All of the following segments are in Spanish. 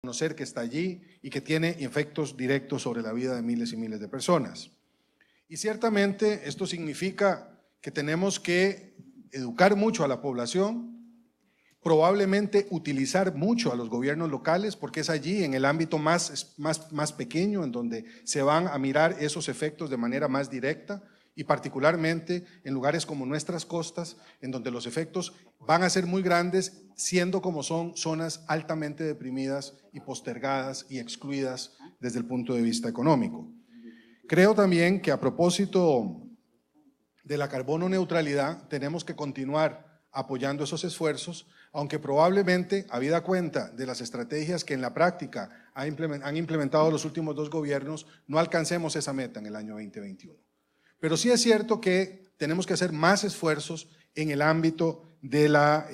conocer que está allí y que tiene efectos directos sobre la vida de miles y miles de personas. Y ciertamente esto significa que tenemos que educar mucho a la población, probablemente utilizar mucho a los gobiernos locales, porque es allí en el ámbito más pequeño en donde se van a mirar esos efectos de manera más directa, y particularmente en lugares como nuestras costas, en donde los efectos van a ser muy grandes, siendo como son zonas altamente deprimidas y postergadas y excluidas desde el punto de vista económico. Creo también que a propósito de la carbono neutralidad tenemos que continuar apoyando esos esfuerzos, aunque probablemente, habida cuenta de las estrategias que en la práctica han implementado los últimos dos gobiernos, no alcancemos esa meta en el año 2021. Pero sí es cierto que tenemos que hacer más esfuerzos en el ámbito de la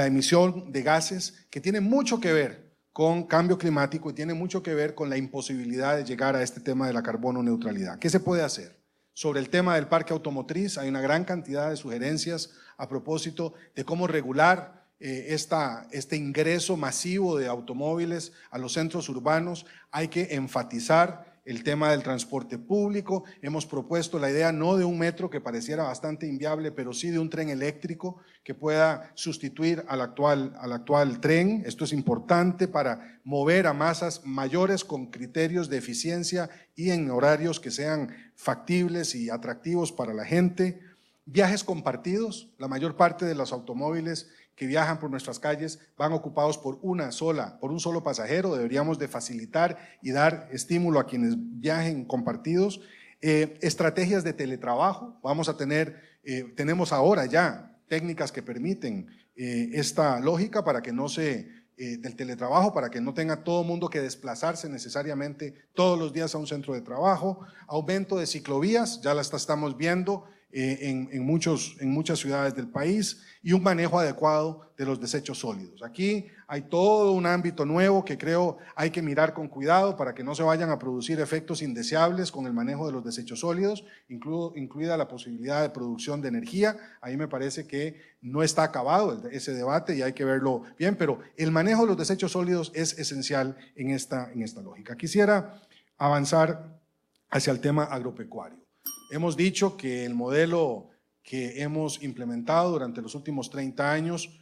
emisión de gases, que tiene mucho que ver con cambio climático y tiene mucho que ver con la imposibilidad de llegar a este tema de la carbono neutralidad. ¿Qué se puede hacer? Sobre el tema del parque automotriz hay una gran cantidad de sugerencias a propósito de cómo regular este ingreso masivo de automóviles a los centros urbanos. Hay que enfatizar el tema del transporte público. Hemos propuesto la idea no de un metro, que pareciera bastante inviable, pero sí de un tren eléctrico que pueda sustituir al actual tren. Esto es importante para mover a masas mayores con criterios de eficiencia y en horarios que sean factibles y atractivos para la gente. Viajes compartidos, la mayor parte de los automóviles que viajan por nuestras calles van ocupados por un solo pasajero. Deberíamos de facilitar y dar estímulo a quienes viajen compartidos. Estrategias de teletrabajo, tenemos ahora ya técnicas que permiten esta lógica para que del teletrabajo, para que no tenga todo mundo que desplazarse necesariamente todos los días a un centro de trabajo. Aumento de ciclovías, ya las estamos viendo en muchas ciudades del país, y un manejo adecuado de los desechos sólidos. Aquí hay todo un ámbito nuevo que creo hay que mirar con cuidado para que no se vayan a producir efectos indeseables con el manejo de los desechos sólidos, incluida la posibilidad de producción de energía. Ahí me parece que no está acabado ese debate y hay que verlo bien, pero el manejo de los desechos sólidos es esencial en esta lógica. Quisiera avanzar hacia el tema agropecuario. Hemos dicho que el modelo que hemos implementado durante los últimos 30 años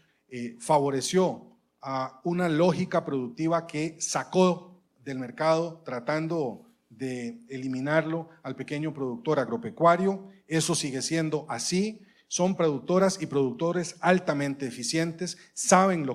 favoreció a una lógica productiva que sacó del mercado, tratando de eliminarlo al pequeño productor agropecuario. Eso sigue siendo así. Son productoras y productores altamente eficientes, saben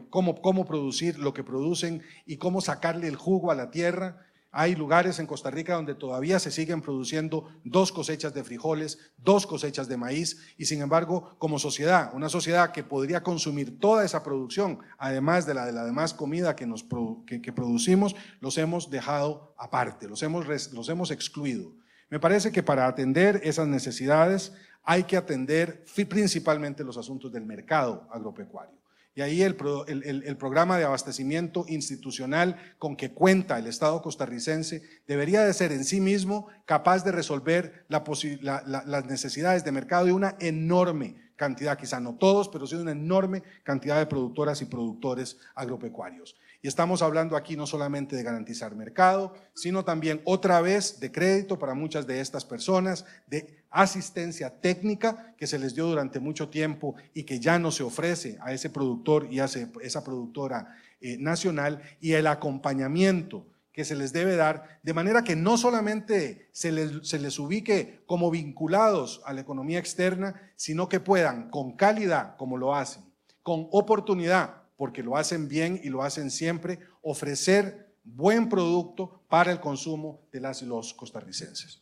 cómo producir lo que producen y cómo sacarle el jugo a la tierra. Hay lugares en Costa Rica donde todavía se siguen produciendo 2 cosechas de frijoles, 2 cosechas de maíz, y sin embargo, como sociedad, una sociedad que podría consumir toda esa producción, además de la demás comida que producimos, los hemos dejado aparte, los hemos excluido. Me parece que para atender esas necesidades hay que atender principalmente los asuntos del mercado agropecuario. Y ahí el programa de abastecimiento institucional con que cuenta el Estado costarricense debería de ser en sí mismo capaz de resolver las necesidades de mercado de una enorme cantidad, quizá no todos, pero sí de una enorme cantidad de productoras y productores agropecuarios. Y estamos hablando aquí no solamente de garantizar mercado, sino también otra vez de crédito para muchas de estas personas, de asistencia técnica que se les dio durante mucho tiempo y que ya no se ofrece a ese productor y a esa productora nacional, y el acompañamiento que se les debe dar, de manera que no solamente se les ubique como vinculados a la economía externa, sino que puedan, con calidad, como lo hacen, con oportunidad, porque lo hacen bien y lo hacen siempre, ofrecer buen producto para el consumo de las y los costarricenses.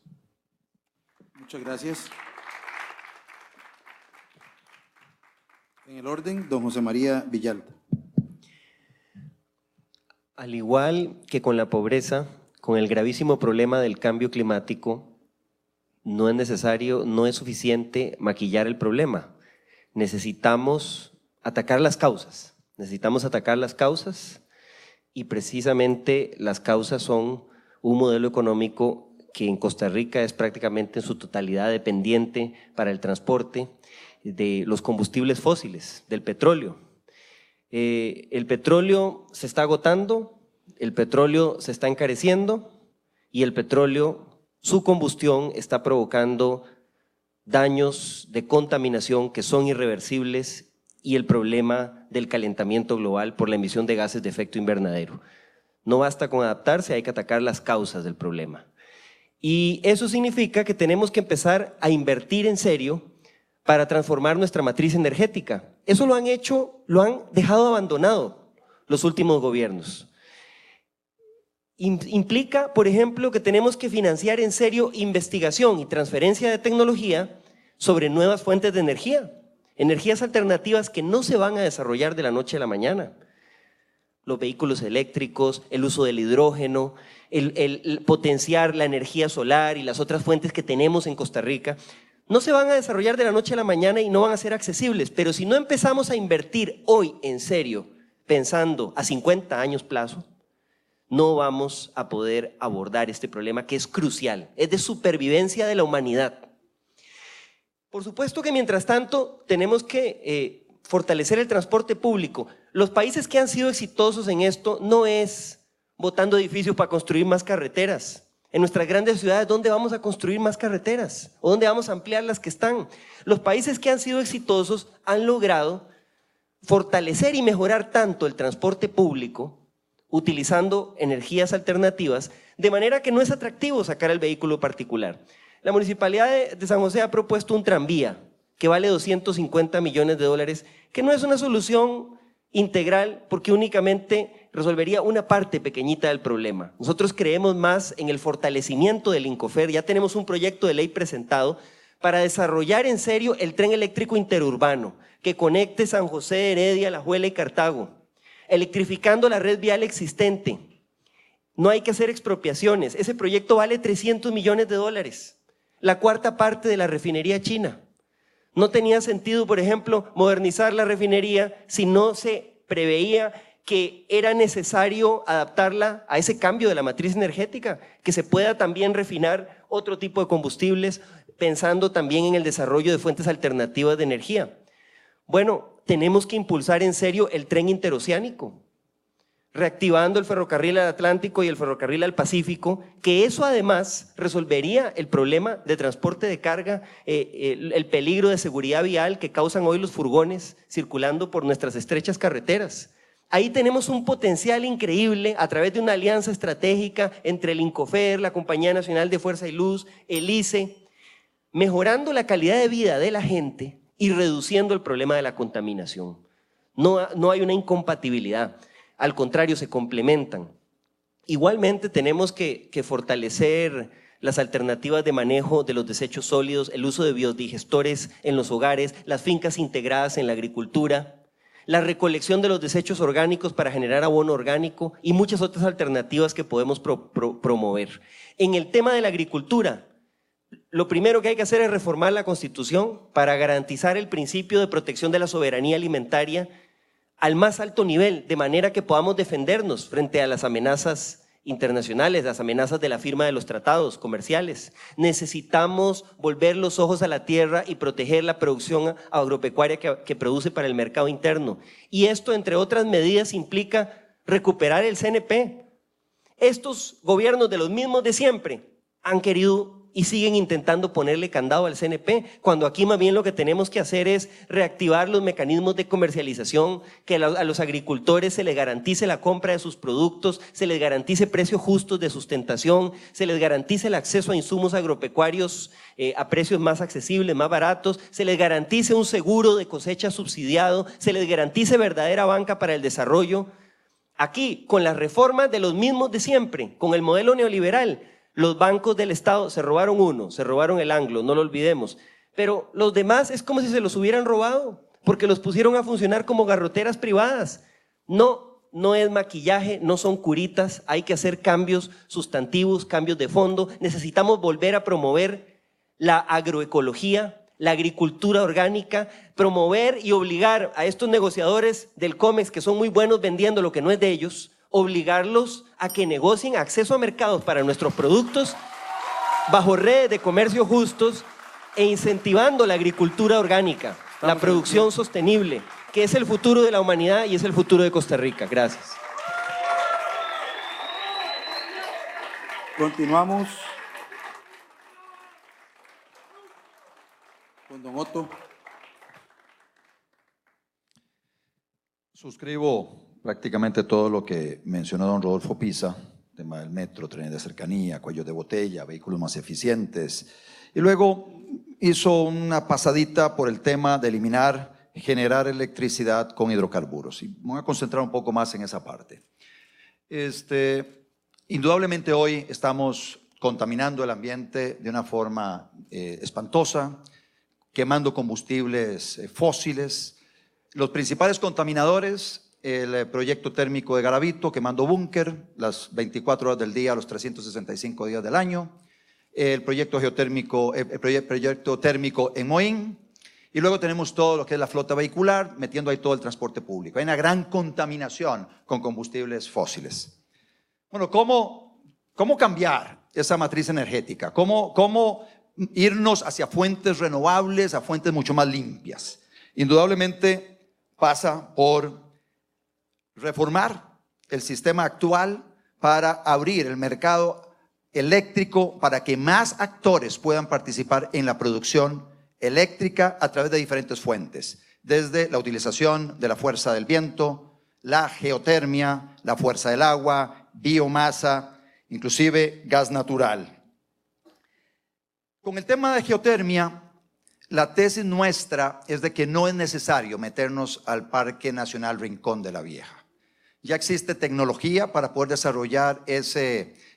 Muchas gracias. En el orden, don José María Villalta. Al igual que con la pobreza, con el gravísimo problema del cambio climático, no es suficiente maquillar el problema. Necesitamos atacar las causas. Y precisamente las causas son un modelo económico que en Costa Rica es prácticamente en su totalidad dependiente para el transporte de los combustibles fósiles, del petróleo. El petróleo se está agotando, el petróleo se está encareciendo y el petróleo, su combustión está provocando daños de contaminación que son irreversibles y el problema del calentamiento global por la emisión de gases de efecto invernadero. No basta con adaptarse, hay que atacar las causas del problema. Y eso significa que tenemos que empezar a invertir en serio para transformar nuestra matriz energética. Eso lo han hecho, lo han dejado abandonado los últimos gobiernos. Implica, por ejemplo, que tenemos que financiar en serio investigación y transferencia de tecnología sobre nuevas fuentes de energía, energías alternativas que no se van a desarrollar de la noche a la mañana. Los vehículos eléctricos, el uso del hidrógeno, el potenciar la energía solar y las otras fuentes que tenemos en Costa Rica, no se van a desarrollar de la noche a la mañana y no van a ser accesibles, pero si no empezamos a invertir hoy en serio, pensando a 50 años plazo, no vamos a poder abordar este problema que es crucial, es de supervivencia de la humanidad. Por supuesto que mientras tanto tenemos que fortalecer el transporte público. Los países que han sido exitosos en esto no es botando edificios para construir más carreteras. En nuestras grandes ciudades, ¿dónde vamos a construir más carreteras? ¿O dónde vamos a ampliar las que están? Los países que han sido exitosos han logrado fortalecer y mejorar tanto el transporte público utilizando energías alternativas, de manera que no es atractivo sacar el vehículo particular. La Municipalidad de San José ha propuesto un tranvía que vale 250 millones de dólares, que no es una solución integral porque únicamente resolvería una parte pequeñita del problema. Nosotros creemos más en el fortalecimiento del INCOFER, ya tenemos un proyecto de ley presentado para desarrollar en serio el tren eléctrico interurbano que conecte San José, Heredia, Alajuela y Cartago, electrificando la red vial existente. No hay que hacer expropiaciones. Ese proyecto vale 300 millones de dólares, la cuarta parte de la refinería china. No tenía sentido, por ejemplo, modernizar la refinería si no se preveía que era necesario adaptarla a ese cambio de la matriz energética, que se pueda también refinar otro tipo de combustibles, pensando también en el desarrollo de fuentes alternativas de energía. Bueno, tenemos que impulsar en serio el tren interoceánico, reactivando el ferrocarril al Atlántico y el ferrocarril al Pacífico, que eso además resolvería el problema de transporte de carga, el peligro de seguridad vial que causan hoy los furgones circulando por nuestras estrechas carreteras. Ahí tenemos un potencial increíble a través de una alianza estratégica entre el INCOFER, la Compañía Nacional de Fuerza y Luz, el ICE, mejorando la calidad de vida de la gente y reduciendo el problema de la contaminación. No hay una incompatibilidad, al contrario, se complementan. Igualmente tenemos que fortalecer las alternativas de manejo de los desechos sólidos, el uso de biodigestores en los hogares, las fincas integradas en la agricultura, la recolección de los desechos orgánicos para generar abono orgánico y muchas otras alternativas que podemos promover. En el tema de la agricultura, lo primero que hay que hacer es reformar la Constitución para garantizar el principio de protección de la soberanía alimentaria al más alto nivel, de manera que podamos defendernos frente a las amenazas internacionales, las amenazas de la firma de los tratados comerciales. Necesitamos volver los ojos a la tierra y proteger la producción agropecuaria que produce para el mercado interno. Y esto, entre otras medidas, implica recuperar el CNP. Estos gobiernos de los mismos de siempre han querido y siguen intentando ponerle candado al CNP, cuando aquí más bien lo que tenemos que hacer es reactivar los mecanismos de comercialización, que a los agricultores se les garantice la compra de sus productos, se les garantice precios justos de sustentación, se les garantice el acceso a insumos agropecuarios a precios más accesibles, más baratos, se les garantice un seguro de cosecha subsidiado, se les garantice verdadera banca para el desarrollo. Aquí, con las reformas de los mismos de siempre, con el modelo neoliberal, los bancos del Estado se robaron uno, se robaron el Anglo, no lo olvidemos, pero los demás es como si se los hubieran robado, porque los pusieron a funcionar como garroteras privadas. No es maquillaje, no son curitas, hay que hacer cambios sustantivos, cambios de fondo. Necesitamos volver a promover la agroecología, la agricultura orgánica, promover y obligar a estos negociadores del COMEX, que son muy buenos vendiendo lo que no es de ellos, obligarlos a que negocien acceso a mercados para nuestros productos bajo redes de comercio justos e incentivando la agricultura orgánica, la producción sostenible, que es el futuro de la humanidad y es el futuro de Costa Rica. Gracias. Continuamos con don Otto. Suscribo prácticamente todo lo que mencionó don Rodolfo Pisa, tema del metro, trenes de cercanía, cuellos de botella, vehículos más eficientes. Y luego hizo una pasadita por el tema de generar electricidad con hidrocarburos. Y me voy a concentrar un poco más en esa parte. Indudablemente hoy estamos contaminando el ambiente de una forma espantosa, quemando combustibles fósiles. Los principales contaminadores, el proyecto térmico de Garavito, quemando búnker, las 24 horas del día, los 365 días del año. El proyecto geotérmico, proyecto térmico en Moín. Y luego tenemos todo lo que es la flota vehicular, metiendo ahí todo el transporte público. Hay una gran contaminación con combustibles fósiles. Bueno, ¿cómo cambiar esa matriz energética? ¿Cómo irnos hacia fuentes renovables, a fuentes mucho más limpias? Indudablemente pasa por reformar el sistema actual para abrir el mercado eléctrico para que más actores puedan participar en la producción eléctrica a través de diferentes fuentes, desde la utilización de la fuerza del viento, la geotermia, la fuerza del agua, biomasa, inclusive gas natural. Con el tema de geotermia, la tesis nuestra es de que no es necesario meternos al Parque Nacional Rincón de la Vieja. Ya existe tecnología para poder desarrollar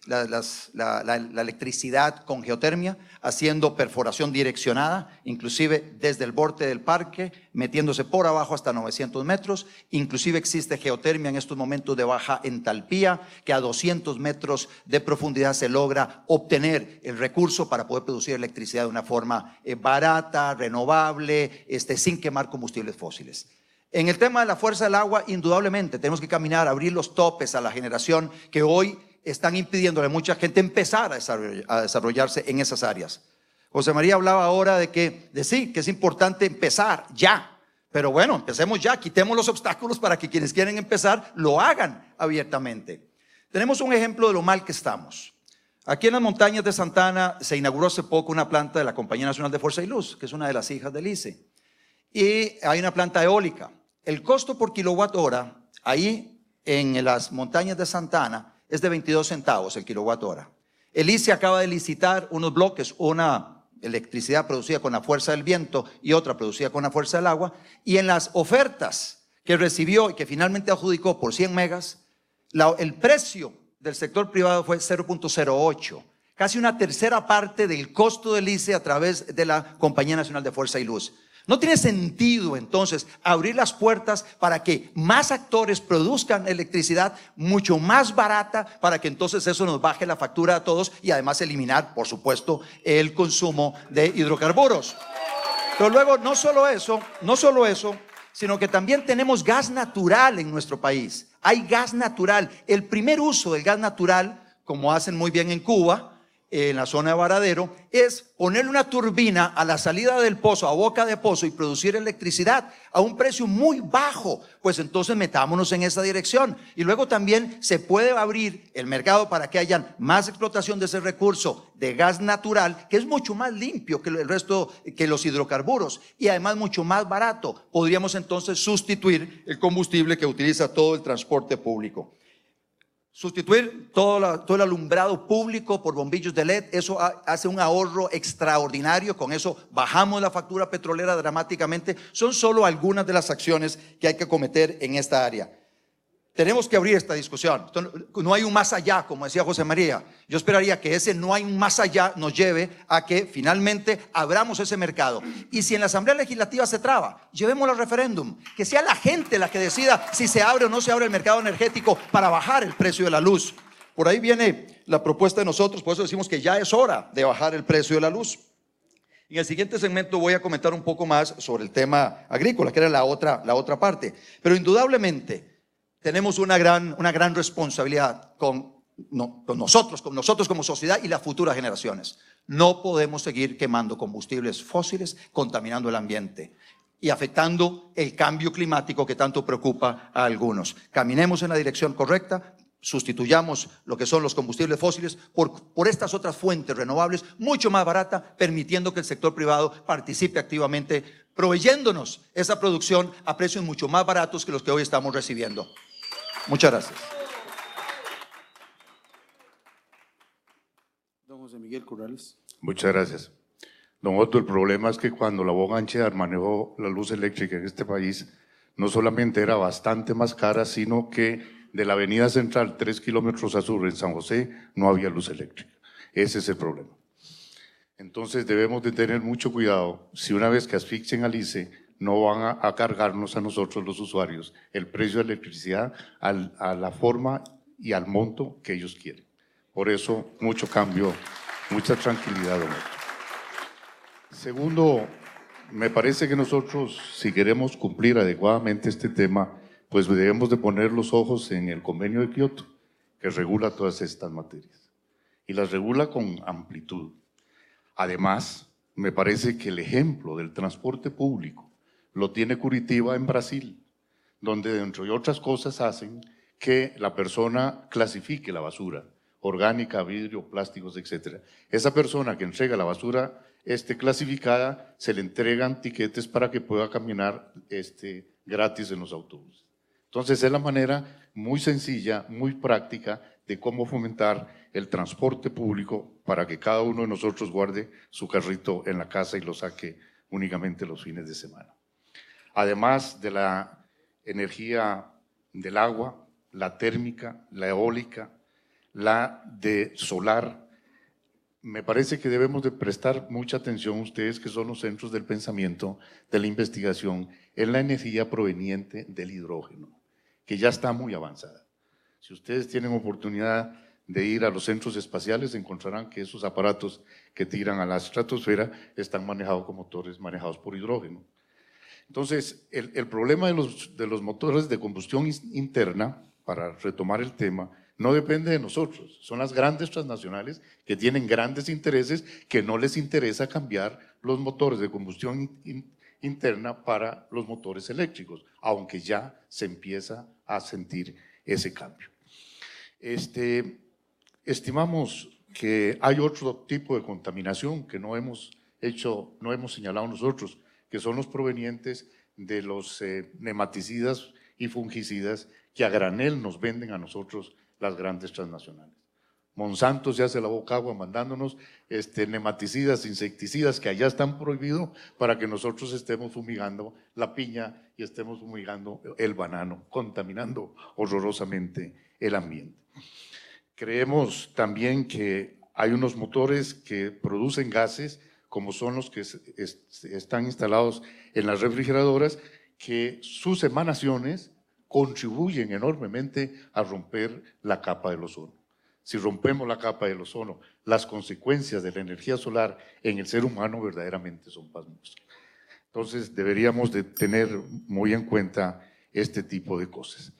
la electricidad con geotermia, haciendo perforación direccionada, inclusive desde el borde del parque, metiéndose por abajo hasta 900 metros. Inclusive existe geotermia en estos momentos de baja entalpía, que a 200 metros de profundidad se logra obtener el recurso para poder producir electricidad de una forma barata, renovable, sin quemar combustibles fósiles. En el tema de la fuerza del agua, indudablemente tenemos que caminar, abrir los topes a la generación que hoy están impidiéndole a mucha gente empezar a desarrollarse en esas áreas. José María hablaba ahora de sí, que es importante empezar ya. Pero bueno, empecemos ya, quitemos los obstáculos para que quienes quieren empezar lo hagan abiertamente. Tenemos un ejemplo de lo mal que estamos. Aquí en las montañas de Santa Ana se inauguró hace poco una planta de la Compañía Nacional de Fuerza y Luz, que es una de las hijas del ICE. Y hay una planta eólica. El costo por kilowatt hora ahí en las montañas de Santa Ana es de 22 centavos el kilowatt hora. El ICE acaba de licitar unos bloques, una electricidad producida con la fuerza del viento y otra producida con la fuerza del agua, y en las ofertas que recibió y que finalmente adjudicó por 100 megas, el precio del sector privado fue 0.08, casi una tercera parte del costo del ICE a través de la Compañía Nacional de Fuerza y Luz. No tiene sentido entonces abrir las puertas para que más actores produzcan electricidad mucho más barata, para que entonces eso nos baje la factura a todos y además eliminar, por supuesto, el consumo de hidrocarburos. Pero luego no solo eso, sino que también tenemos gas natural en nuestro país. Hay gas natural. El primer uso del gas natural, como hacen muy bien en Cuba, en la zona de Varadero, es ponerle una turbina a la salida del pozo, a boca de pozo, y producir electricidad a un precio muy bajo. Pues entonces metámonos en esa dirección. Y luego también se puede abrir el mercado para que haya más explotación de ese recurso de gas natural, que es mucho más limpio que el resto, que los hidrocarburos, y además mucho más barato. Podríamos entonces sustituir el combustible que utiliza todo el transporte público. Sustituir todo el alumbrado público por bombillos de LED, eso hace un ahorro extraordinario. Con eso bajamos la factura petrolera dramáticamente. Son solo algunas de las acciones que hay que cometer en esta área. Tenemos que abrir esta discusión. No hay un más allá, como decía José María. Yo esperaría que ese no hay un más allá nos lleve a que finalmente abramos ese mercado. Y si en la Asamblea Legislativa se traba, llevémoslo al referéndum. Que sea la gente la que decida si se abre o no se abre el mercado energético para bajar el precio de la luz. Por ahí viene la propuesta de nosotros, por eso decimos que ya es hora de bajar el precio de la luz. En el siguiente segmento voy a comentar un poco más sobre el tema agrícola, que era la otra parte. Pero indudablemente tenemos una gran responsabilidad con nosotros como sociedad y las futuras generaciones. No podemos seguir quemando combustibles fósiles, contaminando el ambiente. y afectando el cambio climático que tanto preocupa a algunos. Caminemos en la dirección correcta, sustituyamos lo que son los combustibles fósiles por estas otras fuentes renovables mucho más baratas, permitiendo que el sector privado participe activamente, proveyéndonos esa producción a precios mucho más baratos que los que hoy estamos recibiendo. Muchas gracias. Don José Miguel Corrales. Muchas gracias. Don Otto, el problema es que cuando la Boga Anchar manejó la luz eléctrica en este país, no solamente era bastante más cara, sino que de la avenida central, 3 kilómetros a sur, en San José, no había luz eléctrica. Ese es el problema. Entonces debemos de tener mucho cuidado, si una vez que asfixien al ICE, no van a cargarnos a nosotros los usuarios el precio de electricidad a la forma y al monto que ellos quieren. Por eso, mucho cambio, mucha tranquilidad, don Otto. Segundo, me parece que nosotros, si queremos cumplir adecuadamente este tema, pues debemos de poner los ojos en el convenio de Kioto, que regula todas estas materias, y las regula con amplitud. Además, me parece que el ejemplo del transporte público lo tiene Curitiba en Brasil, donde, dentro de otras cosas, hacen que la persona clasifique la basura, orgánica, vidrio, plásticos, etc. Esa persona que entrega la basura clasificada, se le entregan tiquetes para que pueda caminar gratis en los autobuses. Entonces es la manera muy sencilla, muy práctica de cómo fomentar el transporte público para que cada uno de nosotros guarde su carrito en la casa y lo saque únicamente los fines de semana. Además de la energía del agua, la térmica, la eólica, la de solar, me parece que debemos de prestar mucha atención, ustedes que son los centros del pensamiento, de la investigación, en la energía proveniente del hidrógeno, que ya está muy avanzada. Si ustedes tienen oportunidad de ir a los centros espaciales, encontrarán que esos aparatos que tiran a la estratosfera están manejados con motores manejados por hidrógeno. Entonces, el problema de los motores de combustión interna, para retomar el tema, no depende de nosotros, son las grandes transnacionales que tienen grandes intereses, que no les interesa cambiar los motores de combustión interna para los motores eléctricos, aunque ya se empieza a sentir ese cambio. Estimamos que hay otro tipo de contaminación que no hemos señalado nosotros, que son los provenientes de los nematicidas y fungicidas que a granel nos venden a nosotros las grandes transnacionales. Monsanto se hace la boca agua mandándonos nematicidas, insecticidas que allá están prohibidos para que nosotros estemos fumigando la piña y estemos fumigando el banano, contaminando horrorosamente el ambiente. Creemos también que hay unos motores que producen gases, como son los que están instalados en las refrigeradoras, que sus emanaciones contribuyen enormemente a romper la capa del ozono. Si rompemos la capa del ozono, las consecuencias de la energía solar en el ser humano verdaderamente son pasmosas. Entonces deberíamos de tener muy en cuenta este tipo de cosas.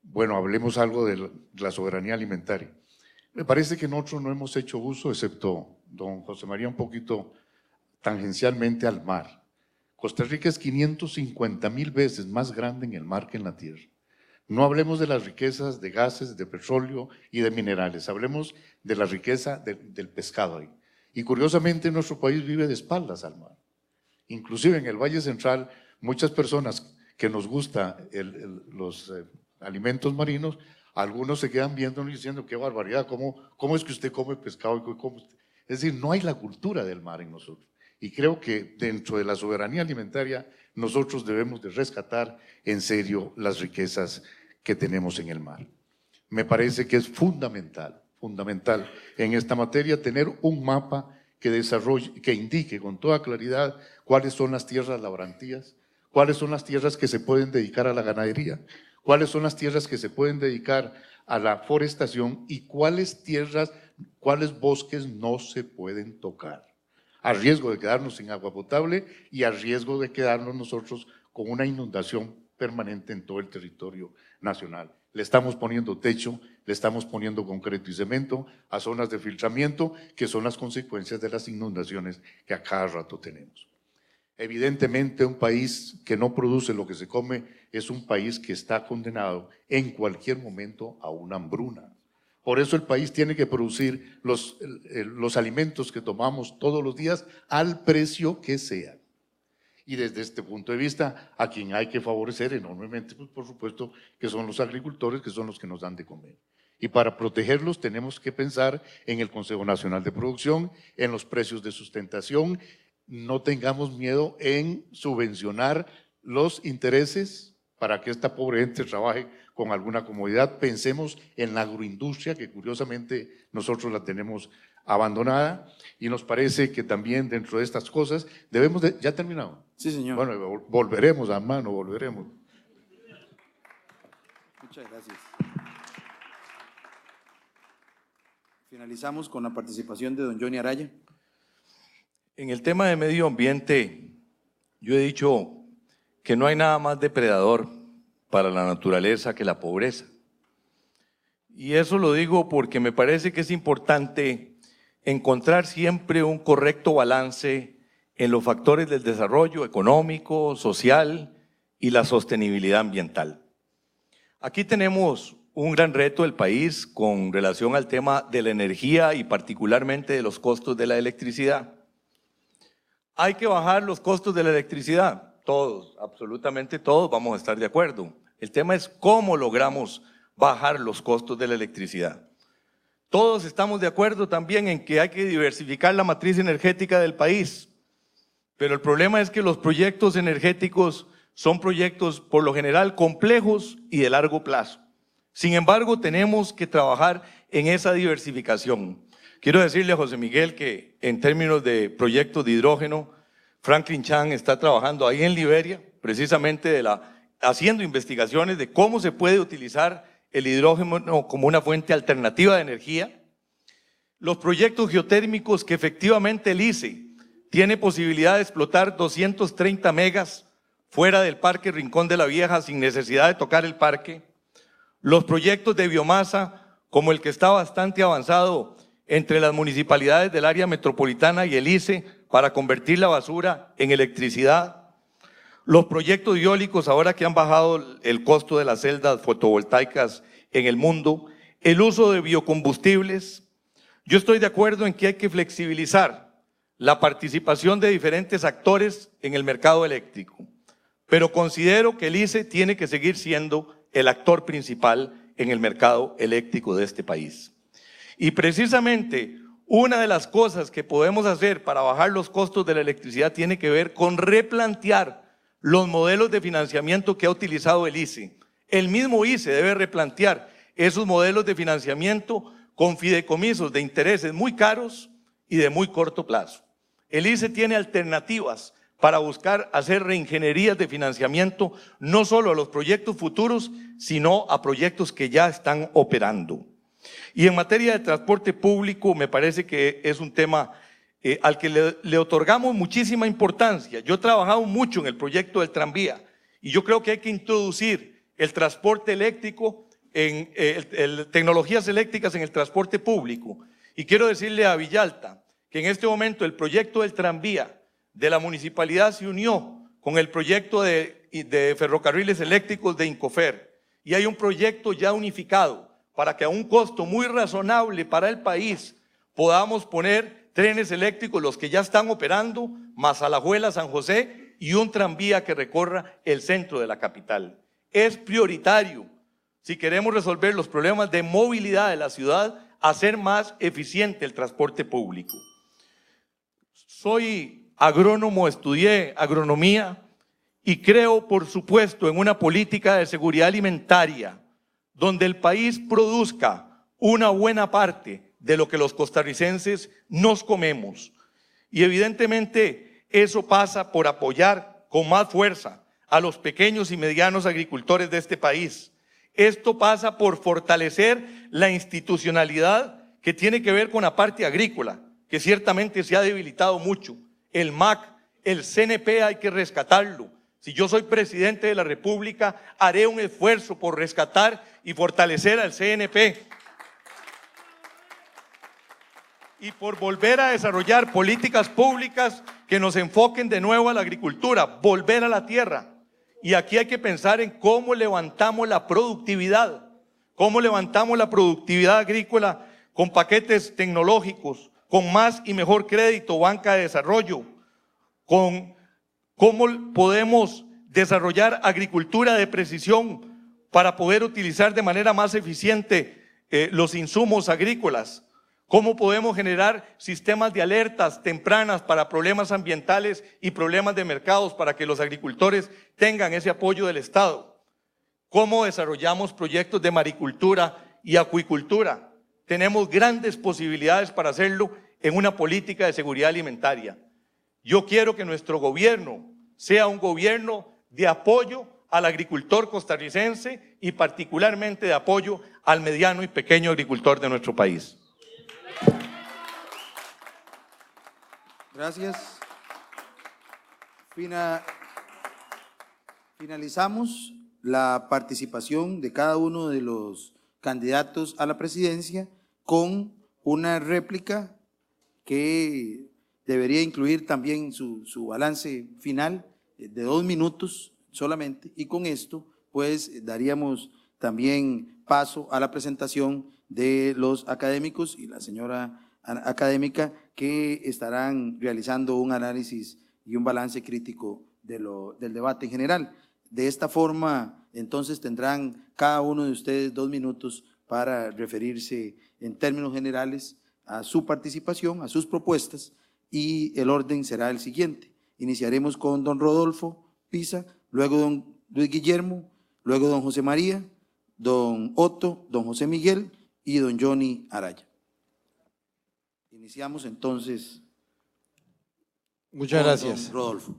Bueno, hablemos algo de la soberanía alimentaria. Me parece que nosotros no hemos hecho uso, excepto don José María, un poquito tangencialmente al mar. Costa Rica es 550,000 veces más grande en el mar que en la tierra. No hablemos de las riquezas de gases, de petróleo y de minerales, hablemos de la riqueza del pescado ahí. Y curiosamente nuestro país vive de espaldas al mar. Inclusive en el Valle Central, muchas personas que nos gustan los alimentos marinos, algunos se quedan viéndonos diciendo qué barbaridad, ¿cómo es que usted come pescado? Es decir, no hay la cultura del mar en nosotros. Y creo que dentro de la soberanía alimentaria nosotros debemos de rescatar en serio las riquezas que tenemos en el mar. Me parece que es fundamental en esta materia tener un mapa que desarrolle, que indique con toda claridad cuáles son las tierras labrantías, cuáles son las tierras que se pueden dedicar a la ganadería, cuáles son las tierras que se pueden dedicar a la forestación y cuáles bosques no se pueden tocar, a riesgo de quedarnos sin agua potable y a riesgo de quedarnos nosotros con una inundación permanente en todo el territorio nacional. Le estamos poniendo techo, le estamos poniendo concreto y cemento a zonas de filtramiento que son las consecuencias de las inundaciones que a cada rato tenemos. Evidentemente, un país que no produce lo que se come es un país que está condenado en cualquier momento a una hambruna. Por eso el país tiene que producir los alimentos que tomamos todos los días al precio que sea. Y desde este punto de vista, a quien hay que favorecer enormemente, pues por supuesto que son los agricultores, que son los que nos dan de comer. Y para protegerlos tenemos que pensar en el Consejo Nacional de Producción, en los precios de sustentación. No tengamos miedo en subvencionar los intereses para que esta pobre gente trabaje con alguna comodidad. Pensemos en la agroindustria, que curiosamente nosotros la tenemos abandonada, y nos parece que también dentro de estas cosas debemos de… ¿Ya ha terminado? Sí, señor. Bueno, volveremos, hermano, volveremos. Muchas gracias. Finalizamos con la participación de don Johnny Araya. En el tema de medio ambiente, yo he dicho que no hay nada más depredador para la naturaleza que la pobreza. Y eso lo digo porque me parece que es importante encontrar siempre un correcto balance en los factores del desarrollo económico, social y la sostenibilidad ambiental. Aquí tenemos un gran reto del país con relación al tema de la energía y particularmente de los costos de la electricidad. Hay que bajar los costos de la electricidad, todos, absolutamente todos vamos a estar de acuerdo. El tema es cómo logramos bajar los costos de la electricidad. Todos estamos de acuerdo también en que hay que diversificar la matriz energética del país, pero el problema es que los proyectos energéticos son proyectos por lo general complejos y de largo plazo. Sin embargo, tenemos que trabajar en esa diversificación. Quiero decirle a José Miguel que en términos de proyectos de hidrógeno, Franklin Chan está trabajando ahí en Liberia, precisamente haciendo investigaciones de cómo se puede utilizar el hidrógeno como una fuente alternativa de energía. Los proyectos geotérmicos que efectivamente el ICE tiene posibilidad de explotar 230 megas fuera del Parque Rincón de la Vieja sin necesidad de tocar el parque. Los proyectos de biomasa, como el que está bastante avanzado entre las municipalidades del área metropolitana y el ICE para convertir la basura en electricidad. Los proyectos eólicos, ahora que han bajado el costo de las celdas fotovoltaicas en el mundo. El uso de biocombustibles. Yo estoy de acuerdo en que hay que flexibilizar la participación de diferentes actores en el mercado eléctrico, pero considero que el ICE tiene que seguir siendo el actor principal en el mercado eléctrico de este país. Y precisamente una de las cosas que podemos hacer para bajar los costos de la electricidad tiene que ver con replantear los modelos de financiamiento que ha utilizado el ICE. El mismo ICE debe replantear esos modelos de financiamiento con fideicomisos de intereses muy caros y de muy corto plazo. El ICE tiene alternativas para buscar hacer reingenierías de financiamiento no solo a los proyectos futuros, sino a proyectos que ya están operando. Y en materia de transporte público me parece que es un tema al que le otorgamos muchísima importancia. Yo he trabajado mucho en el proyecto del tranvía y yo creo que hay que introducir el transporte eléctrico, tecnologías eléctricas en el transporte público. Y quiero decirle a Villalta que en este momento el proyecto del tranvía de la municipalidad se unió con el proyecto de ferrocarriles eléctricos de Incofer y hay un proyecto ya unificado para que a un costo muy razonable para el país podamos poner trenes eléctricos, los que ya están operando, más Alajuela, San José y un tranvía que recorra el centro de la capital. Es prioritario, si queremos resolver los problemas de movilidad de la ciudad, hacer más eficiente el transporte público. Soy agrónomo, estudié agronomía y creo, por supuesto, en una política de seguridad alimentaria donde el país produzca una buena parte de lo que los costarricenses nos comemos. Y evidentemente eso pasa por apoyar con más fuerza a los pequeños y medianos agricultores de este país. Esto pasa por fortalecer la institucionalidad que tiene que ver con la parte agrícola, que ciertamente se ha debilitado mucho. El MAC, el CNP hay que rescatarlo. Si yo soy presidente de la República, haré un esfuerzo por rescatar y fortalecer al CNP. y por volver a desarrollar políticas públicas que nos enfoquen de nuevo a la agricultura, volver a la tierra. Y aquí hay que pensar en cómo levantamos la productividad, agrícola con paquetes tecnológicos, con más y mejor crédito, banca de desarrollo, con cómo podemos desarrollar agricultura de precisión para poder utilizar de manera más eficiente los insumos agrícolas. ¿Cómo podemos generar sistemas de alertas tempranas para problemas ambientales y problemas de mercados para que los agricultores tengan ese apoyo del Estado? ¿Cómo desarrollamos proyectos de maricultura y acuicultura? Tenemos grandes posibilidades para hacerlo en una política de seguridad alimentaria. Yo quiero que nuestro gobierno sea un gobierno de apoyo al agricultor costarricense y particularmente de apoyo al mediano y pequeño agricultor de nuestro país. Gracias. Finalizamos la participación de cada uno de los candidatos a la presidencia con una réplica que debería incluir también su balance final de 2 minutos solamente, y con esto pues daríamos también paso a la presentación de los académicos y la señora académica que estarán realizando un análisis y un balance crítico del debate en general. De esta forma, entonces tendrán cada uno de ustedes 2 minutos para referirse en términos generales a su participación, a sus propuestas, y el orden será el siguiente. Iniciaremos con don Rodolfo Pisa, luego don Luis Guillermo, luego don José María, don Otto, don José Miguel y don Johnny Araya. Iniciamos entonces. Muchas gracias. Don Rodolfo.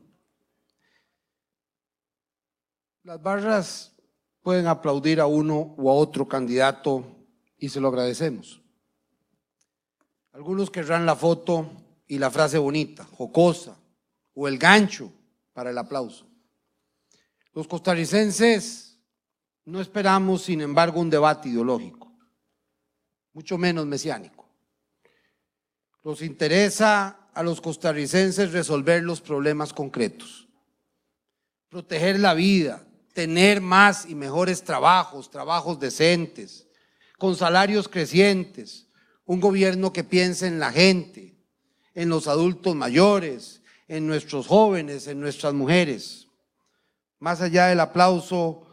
Las barras pueden aplaudir a uno o a otro candidato y se lo agradecemos. Algunos querrán la foto y la frase bonita, jocosa, o el gancho para el aplauso. Los costarricenses no esperamos, sin embargo, un debate ideológico, mucho menos mesiánico. Nos interesa a los costarricenses resolver los problemas concretos, proteger la vida, tener más y mejores trabajos decentes, con salarios crecientes, un gobierno que piense en la gente, en los adultos mayores, en nuestros jóvenes, en nuestras mujeres. Más allá del aplauso,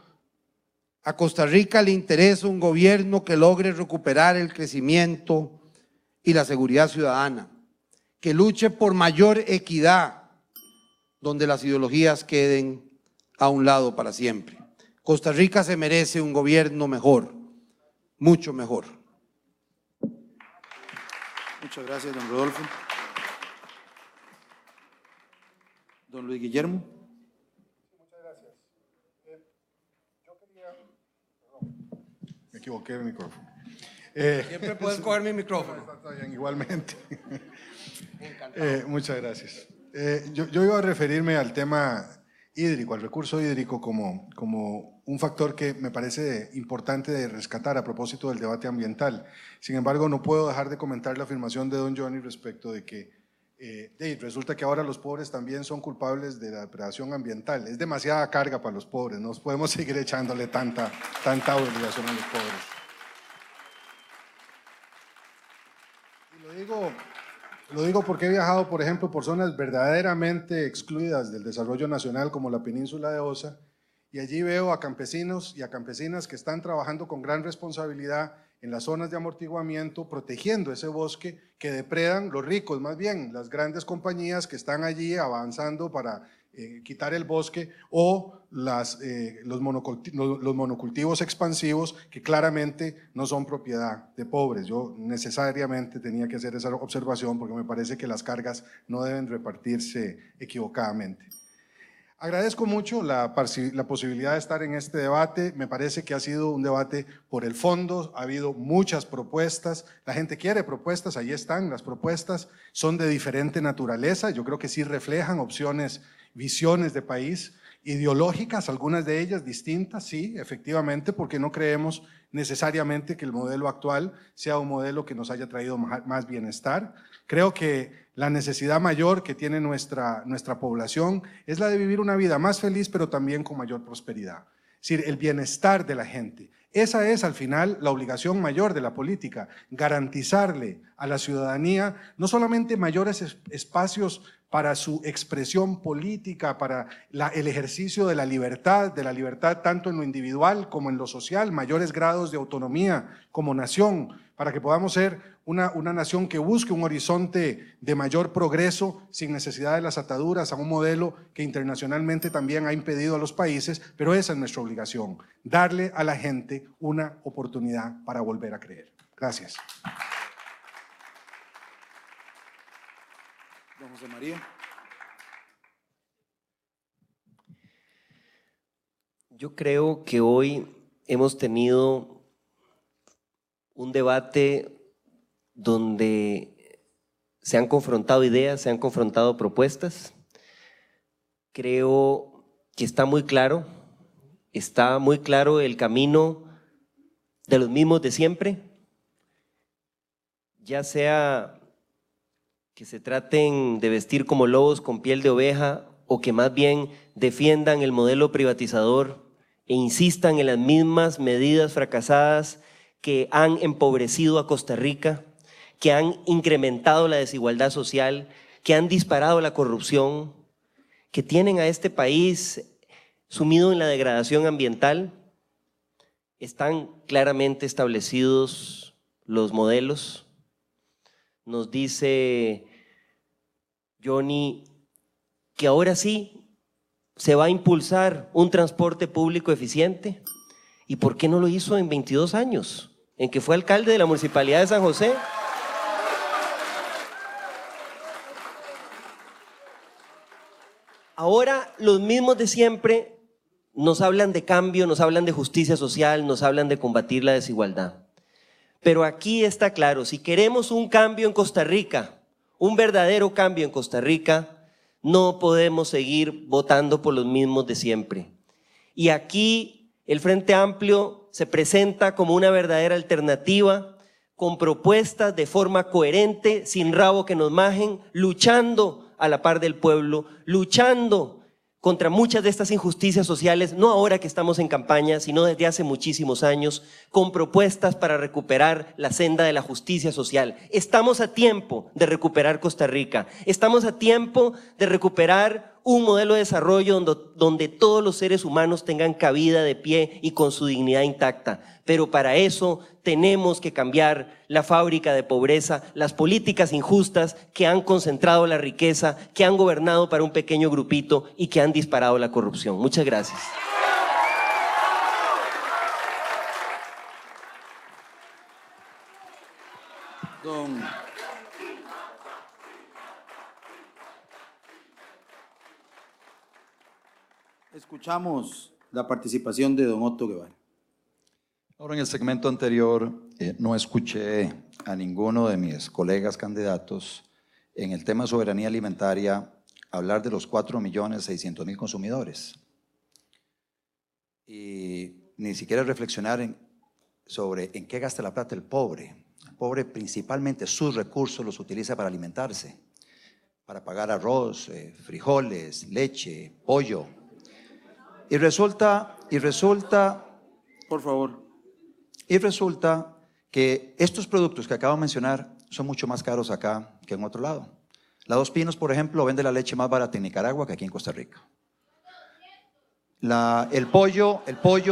a Costa Rica le interesa un gobierno que logre recuperar el crecimiento y la seguridad ciudadana, que luche por mayor equidad, donde las ideologías queden a un lado para siempre. Costa Rica se merece un gobierno mejor, mucho mejor. Muchas gracias, don Rodolfo. Don Luis Guillermo. Muchas gracias. Me equivoqué el micrófono. Siempre puedes coger mi micrófono. Está bien, igualmente. Muchas gracias. Yo iba a referirme al tema hídrico, al recurso hídrico como un factor que me parece importante de rescatar a propósito del debate ambiental. Sin embargo, no puedo dejar de comentar la afirmación de don Johnny respecto de que resulta que ahora los pobres también son culpables de la depredación ambiental. Es demasiada carga para los pobres, no podemos seguir echándole tanta obligación a los pobres. Y lo digo porque he viajado, por ejemplo, por zonas verdaderamente excluidas del desarrollo nacional como la península de Osa, y allí veo a campesinos y a campesinas que están trabajando con gran responsabilidad en las zonas de amortiguamiento, protegiendo ese bosque que depredan los ricos, más bien las grandes compañías que están allí avanzando para quitar el bosque, o los monocultivos expansivos que claramente no son propiedad de pobres. Yo necesariamente tenía que hacer esa observación porque me parece que las cargas no deben repartirse equivocadamente. Agradezco mucho la posibilidad de estar en este debate. Me parece que ha sido un debate por el fondo, ha habido muchas propuestas, la gente quiere propuestas, ahí están las propuestas, son de diferente naturaleza, yo creo que sí reflejan opciones, visiones de país, ideológicas, algunas de ellas distintas, sí, efectivamente, porque no creemos necesariamente que el modelo actual sea un modelo que nos haya traído más bienestar. Creo que la necesidad mayor que tiene nuestra población es la de vivir una vida más feliz, pero también con mayor prosperidad. Es decir, el bienestar de la gente. Esa es al final la obligación mayor de la política, garantizarle a la ciudadanía no solamente mayores espacios para su expresión política, para el ejercicio de la libertad tanto en lo individual como en lo social, mayores grados de autonomía como nación, para que podamos ser una nación que busque un horizonte de mayor progreso sin necesidad de las ataduras a un modelo que internacionalmente también ha impedido a los países, pero esa es nuestra obligación, darle a la gente una oportunidad para volver a creer. Gracias. Don José María. Yo creo que hoy hemos tenido un debate donde se han confrontado ideas, se han confrontado propuestas. Creo que está muy claro el camino de los mismos de siempre, ya sea que se traten de vestir como lobos con piel de oveja o que más bien defiendan el modelo privatizador e insistan en las mismas medidas fracasadas que han empobrecido a Costa Rica, que han incrementado la desigualdad social, que han disparado la corrupción, que tienen a este país sumido en la degradación ambiental. Están claramente establecidos los modelos. Nos dice Johnny que ahora sí se va a impulsar un transporte público eficiente. ¿Y por qué no lo hizo en 22 años? En que fue alcalde de la Municipalidad de San José. Ahora los mismos de siempre nos hablan de cambio, nos hablan de justicia social, nos hablan de combatir la desigualdad. Pero aquí está claro, si queremos un cambio en Costa Rica, un verdadero cambio en Costa Rica, no podemos seguir votando por los mismos de siempre. Y aquí el Frente Amplio se presenta como una verdadera alternativa, con propuestas de forma coherente, sin rabo que nos majen, luchando a la par del pueblo, luchando contra muchas de estas injusticias sociales, no ahora que estamos en campaña, sino desde hace muchísimos años, con propuestas para recuperar la senda de la justicia social. Estamos a tiempo de recuperar Costa Rica, estamos a tiempo de recuperar un modelo de desarrollo donde todos los seres humanos tengan cabida de pie y con su dignidad intacta. Pero para eso tenemos que cambiar la fábrica de pobreza, las políticas injustas que han concentrado la riqueza, que han gobernado para un pequeño grupito y que han disparado la corrupción. Muchas gracias. Escuchamos la participación de don Otto Guevara. Ahora, en el segmento anterior no escuché a ninguno de mis colegas candidatos en el tema de soberanía alimentaria hablar de los 4.600.000 consumidores. Y ni siquiera reflexionar sobre en qué gasta la plata el pobre. El pobre principalmente sus recursos los utiliza para alimentarse, para pagar arroz, frijoles, leche, pollo. Y resulta, por favor. Y resulta que estos productos que acabo de mencionar son mucho más caros acá que en otro lado. La Dos Pinos, por ejemplo, vende la leche más barata en Nicaragua que aquí en Costa Rica. El pollo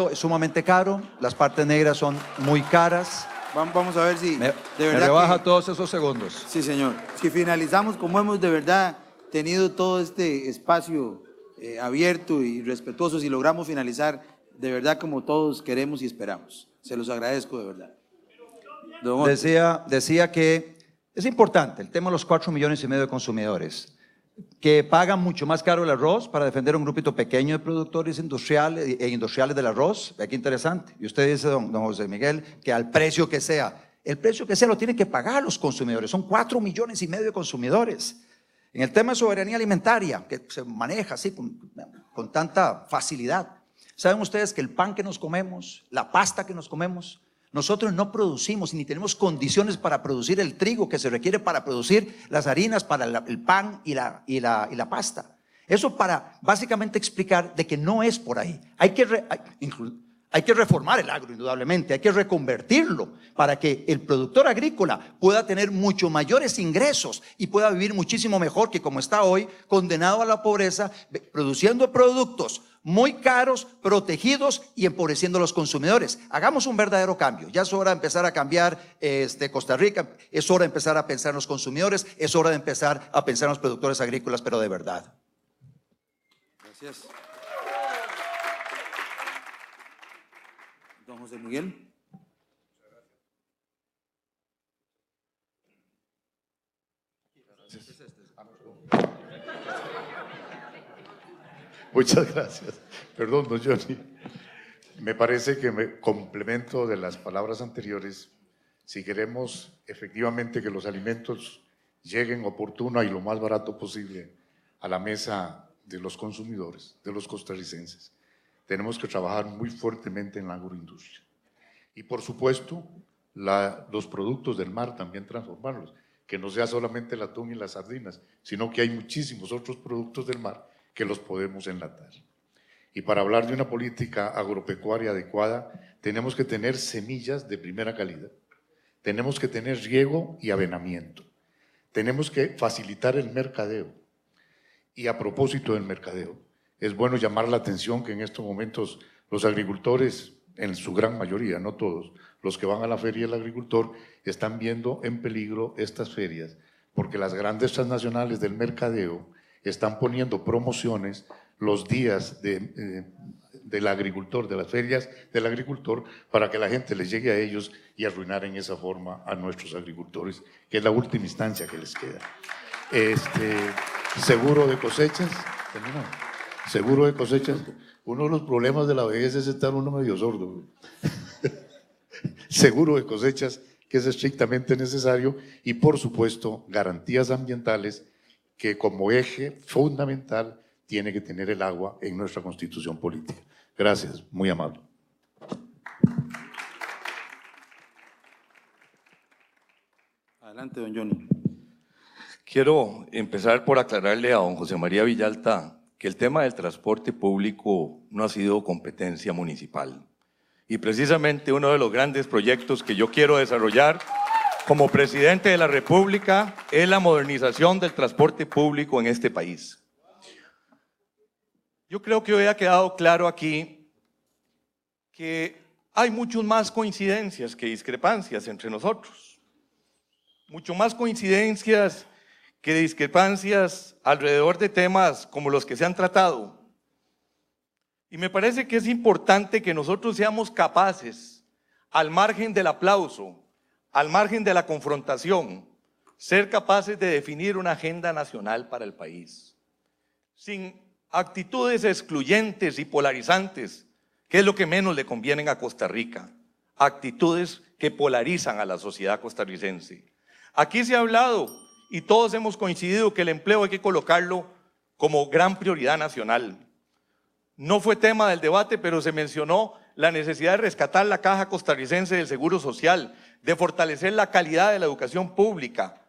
es sumamente caro, las partes negras son muy caras. Vamos a ver si de verdad me rebaja todos esos segundos. Sí, señor. Si finalizamos como hemos de verdad tenido todo este espacio abierto y respetuoso, si logramos finalizar de verdad como todos queremos y esperamos. Se los agradezco de verdad. Decía que es importante el tema de los 4,5 millones de consumidores que pagan mucho más caro el arroz para defender un grupito pequeño de productores industriales del arroz. Aquí interesante. Y usted dice, don José Miguel, que al precio que sea, el precio que sea lo tienen que pagar los consumidores. Son 4,5 millones de consumidores. En el tema de soberanía alimentaria, que se maneja así, con tanta facilidad. ¿Saben ustedes que el pan que nos comemos, la pasta que nos comemos, nosotros no producimos ni tenemos condiciones para producir el trigo que se requiere para producir las harinas para el pan y la pasta? Eso para básicamente explicar de que no es por ahí. Hay que reformar el agro, indudablemente, hay que reconvertirlo para que el productor agrícola pueda tener mucho mayores ingresos y pueda vivir muchísimo mejor que como está hoy, condenado a la pobreza, produciendo productos muy caros, protegidos y empobreciendo a los consumidores. Hagamos un verdadero cambio. Ya es hora de empezar a cambiar Costa Rica, es hora de empezar a pensar en los consumidores, es hora de empezar a pensar en los productores agrícolas, pero de verdad. Gracias. Don José Miguel. Muchas gracias. Perdón, don Johnny. Me parece que me complemento de las palabras anteriores. Si queremos efectivamente que los alimentos lleguen oportuno y lo más barato posible a la mesa de los consumidores, de los costarricenses, tenemos que trabajar muy fuertemente en la agroindustria. Y por supuesto, los productos del mar también transformarlos, que no sea solamente el atún y las sardinas, sino que hay muchísimos otros productos del mar que los podemos enlatar. Y para hablar de una política agropecuaria adecuada, tenemos que tener semillas de primera calidad, tenemos que tener riego y avenamiento, tenemos que facilitar el mercadeo. Y a propósito del mercadeo, es bueno llamar la atención que en estos momentos los agricultores, en su gran mayoría, no todos, los que van a la feria del agricultor, están viendo en peligro estas ferias, porque las grandes transnacionales del mercadeo están poniendo promociones los días del agricultor, de las ferias del agricultor, para que la gente les llegue a ellos y arruinar en esa forma a nuestros agricultores, que es la última instancia que les queda. Seguro de cosechas, seguro de cosechas. Uno de los problemas de la vejez es estar uno medio sordo. Seguro de cosechas, que es estrictamente necesario, y por supuesto garantías ambientales, que como eje fundamental tiene que tener el agua en nuestra constitución política. Gracias, muy amable. Adelante, don Johnny. Quiero empezar por aclararle a don José María Villalta que el tema del transporte público no ha sido competencia municipal. Y precisamente uno de los grandes proyectos que yo quiero desarrollar como presidente de la República es la modernización del transporte público en este país. Yo creo que hoy ha quedado claro aquí que hay mucho más coincidencias que discrepancias entre nosotros. Mucho más coincidencias que discrepancias alrededor de temas como los que se han tratado. Y me parece que es importante que nosotros seamos capaces, al margen del aplauso, al margen de la confrontación, ser capaces de definir una agenda nacional para el país, sin actitudes excluyentes y polarizantes, que es lo que menos le convienen a Costa Rica, actitudes que polarizan a la sociedad costarricense. Aquí se ha hablado y todos hemos coincidido que el empleo hay que colocarlo como gran prioridad nacional. No fue tema del debate, pero se mencionó la necesidad de rescatar la caja costarricense del Seguro Social, de fortalecer la calidad de la educación pública,